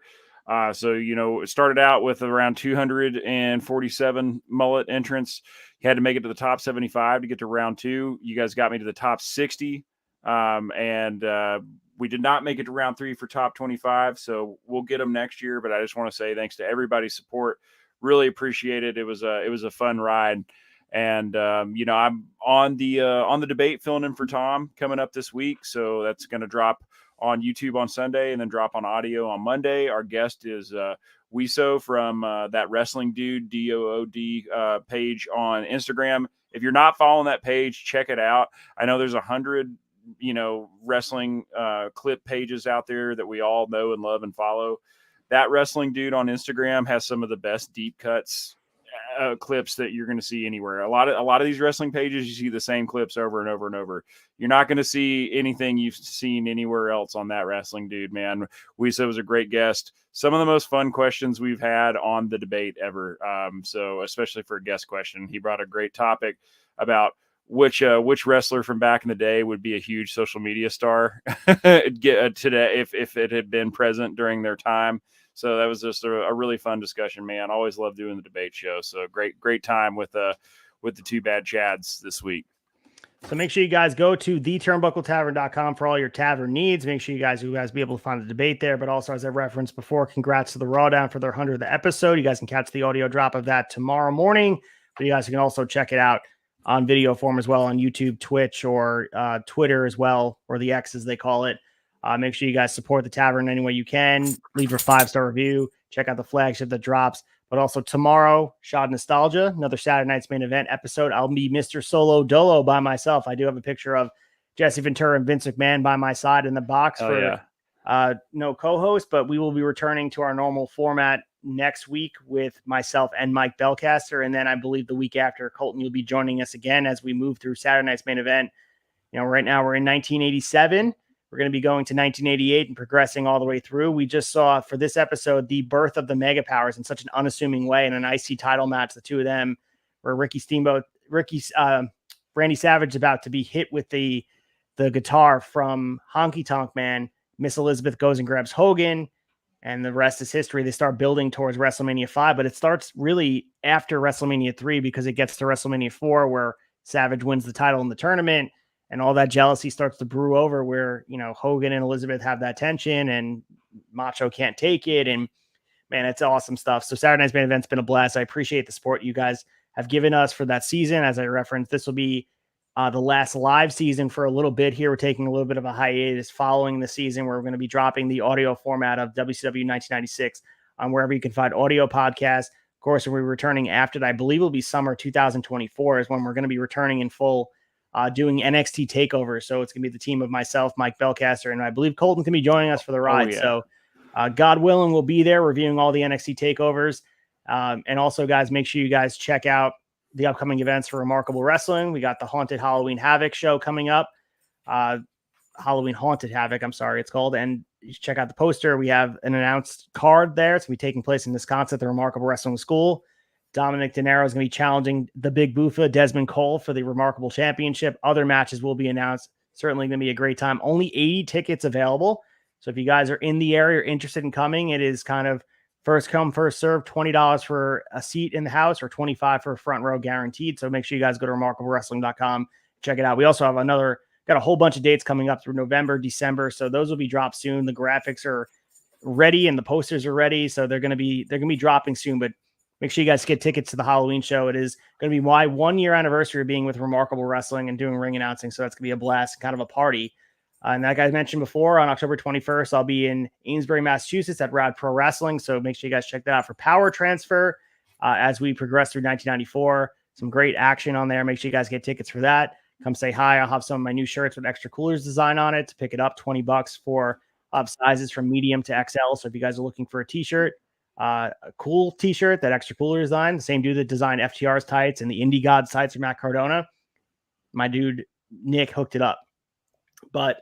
It started out with around 247 mullet entrants. You had to make it to the top 75 to get to round 2. You guys got me to the top 60. We did not make it to round 3 for top 25. So we'll get them next year. But I just want to say thanks to everybody's support. Really appreciate it. It was a fun ride. And, I'm on the debate filling in for Tom coming up this week. So that's going to drop on YouTube on Sunday and then drop on audio on Monday. Our guest is YUYA from that Wrestling Dude, DOOD page on Instagram. If you're not following that page, check it out. I know there's 100, wrestling clip pages out there that we all know and love and follow. That Wrestling Dude on Instagram has some of the best deep cuts clips that you're going to see anywhere. A lot of these wrestling pages, you see the same clips over and over and over. You're not going to see anything you've seen anywhere else on that Wrestling Dude, man. YUYA was a great guest. Some of the most fun questions we've had on the debate ever. So especially for a guest question, he brought a great topic about which wrestler from back in the day would be a huge social media star today if it had been present during their time. So that was just a really fun discussion, man. Always love doing the debate show. So great time with the two bad Chads this week. So make sure you guys go to theturnbuckletavern.com for all your tavern needs. Make sure you guys be able to find the debate there. But also, as I referenced before, congrats to the Raw Down for their 100th episode. You guys can catch the audio drop of that tomorrow morning. But you guys can also check it out on video form as well on YouTube, Twitch, or Twitter as well, or the X as they call it. Make sure you guys support the tavern any way you can. Leave your 5-star review. Check out the flagship that drops. But also tomorrow, Shot Nostalgia, another Saturday Night's Main Event episode. I'll be Mr. Solo Dolo by myself. I do have a picture of Jesse Ventura and Vince McMahon by my side in the box no co-host, but we will be returning to our normal format next week with myself and Mike Belcaster. And then I believe the week after, Colton, you'll be joining us again as we move through Saturday Night's Main Event. Right now we're in 1987. We're going to be going to 1988 and progressing all the way through. We just saw for this episode the birth of the Mega Powers in such an unassuming way in an IC title match. The two of them, where Randy Savage is about to be hit with the guitar from Honky Tonk Man. Miss Elizabeth goes and grabs Hogan, and the rest is history. They start building towards WrestleMania 5, but it starts really after WrestleMania 3 because it gets to WrestleMania 4 where Savage wins the title in the tournament. And all that jealousy starts to brew over where, Hogan and Elizabeth have that tension and Macho can't take it. And man, it's awesome stuff. So Saturday Night's Main Event's been a blast. I appreciate the support you guys have given us for that season. As I referenced, this will be the last live season for a little bit here. We're taking a little bit of a hiatus following the season where we're going to be dropping the audio format of WCW 1996 on wherever you can find audio podcasts. Of course, when we're returning after that, I believe it'll be summer 2024 is when we're going to be returning in full doing NXT takeovers. So it's going to be the team of myself, Mike Belcaster, and I believe Colton can be joining us for the ride. So God willing, we'll be there reviewing all the NXT takeovers. And also, guys, make sure you guys check out the upcoming events for Remarkable Wrestling. We got the Haunted Halloween Havoc show coming up. Halloween Haunted Havoc, I'm sorry, it's called. And you check out the poster. We have an announced card there. It's going to be taking place in Wisconsin at the Remarkable Wrestling School. Dominic De Niro is going to be challenging the Big Boofa, Desmond Cole, for the Remarkable Championship. Other matches will be announced. Certainly going to be a great time. Only 80 tickets available. So if you guys are in the area or interested in coming, it is kind of first come, first serve, $20 for a seat in the house or $25 for a front row guaranteed. So make sure you guys go to remarkablewrestling.com. Check it out. We also have got a whole bunch of dates coming up through November, December. So those will be dropped soon. The graphics are ready and the posters are ready. So they're going to be dropping soon, but make sure you guys get tickets to the Halloween show. It is going to be my 1-year anniversary of being with Remarkable Wrestling and doing ring announcing. So that's going to be a blast, kind of a party. And like I mentioned before, on October 21st, I'll be in Amesbury, Massachusetts at Rad Pro Wrestling. So make sure you guys check that out for Power Transfer as we progress through 1994. Some great action on there. Make sure you guys get tickets for that. Come say hi. I'll have some of my new shirts with Extra Coolers design on it to pick it up. $20 for sizes from medium to XL. So if you guys are looking for a t-shirt, a cool t-shirt that Extra Cooler designed, the same dude that designed FTR's tights and the Indie God tights for Matt Cardona, my dude Nick hooked it up. But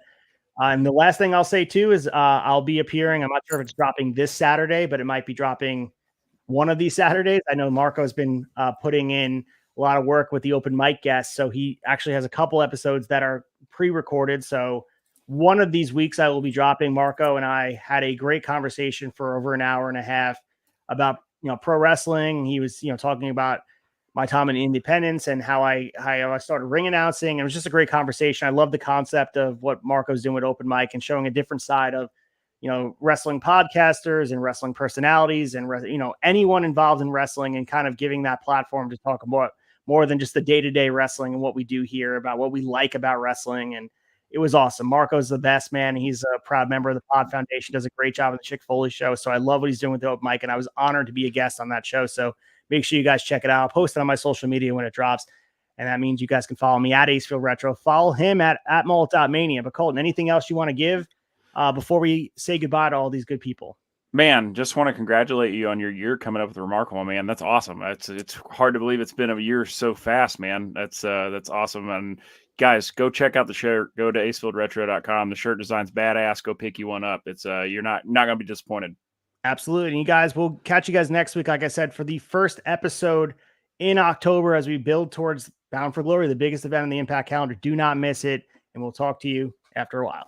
and the last thing I'll say too is I'll be appearing. I'm not sure if it's dropping this Saturday, but it might be dropping one of these Saturdays. I know Marco's been putting in a lot of work with the open mic guests, so he actually has a couple episodes that are pre-recorded. So one of these weeks I will be dropping. Marco and I had a great conversation for over an hour and a half about pro wrestling. He was talking about my time in independence and how I started ring announcing. It was just a great conversation. I love the concept of what Marco's doing with open mic and showing a different side of, wrestling podcasters and wrestling personalities and, anyone involved in wrestling, and kind of giving that platform to talk about more than just the day-to-day wrestling and what we do here, about what we like about wrestling. And it was awesome. Marco's the best, man. He's a proud member of the Pod Foundation, does a great job of the Chick Foley show. So I love what he's doing with the open mic, and I was honored to be a guest on that show. So make sure you guys check it out. I'll post it on my social media when it drops. And that means you guys can follow me at Acefield Retro. Follow him at mullet.mania. But Colton, anything else you want to give before we say goodbye to all these good people? Man, just want to congratulate you on your year coming up with Remarkable, man. That's awesome. It's hard to believe it's been a year so fast, man. That's awesome. And guys, go check out the shirt. Go to acefieldretro.com. The shirt design's badass. Go pick you one up. It's you're not going to be disappointed. Absolutely. And you guys, we'll catch you guys next week, like I said, for the first episode in October as we build towards Bound for Glory, the biggest event on the Impact calendar. Do not miss it. And we'll talk to you after a while.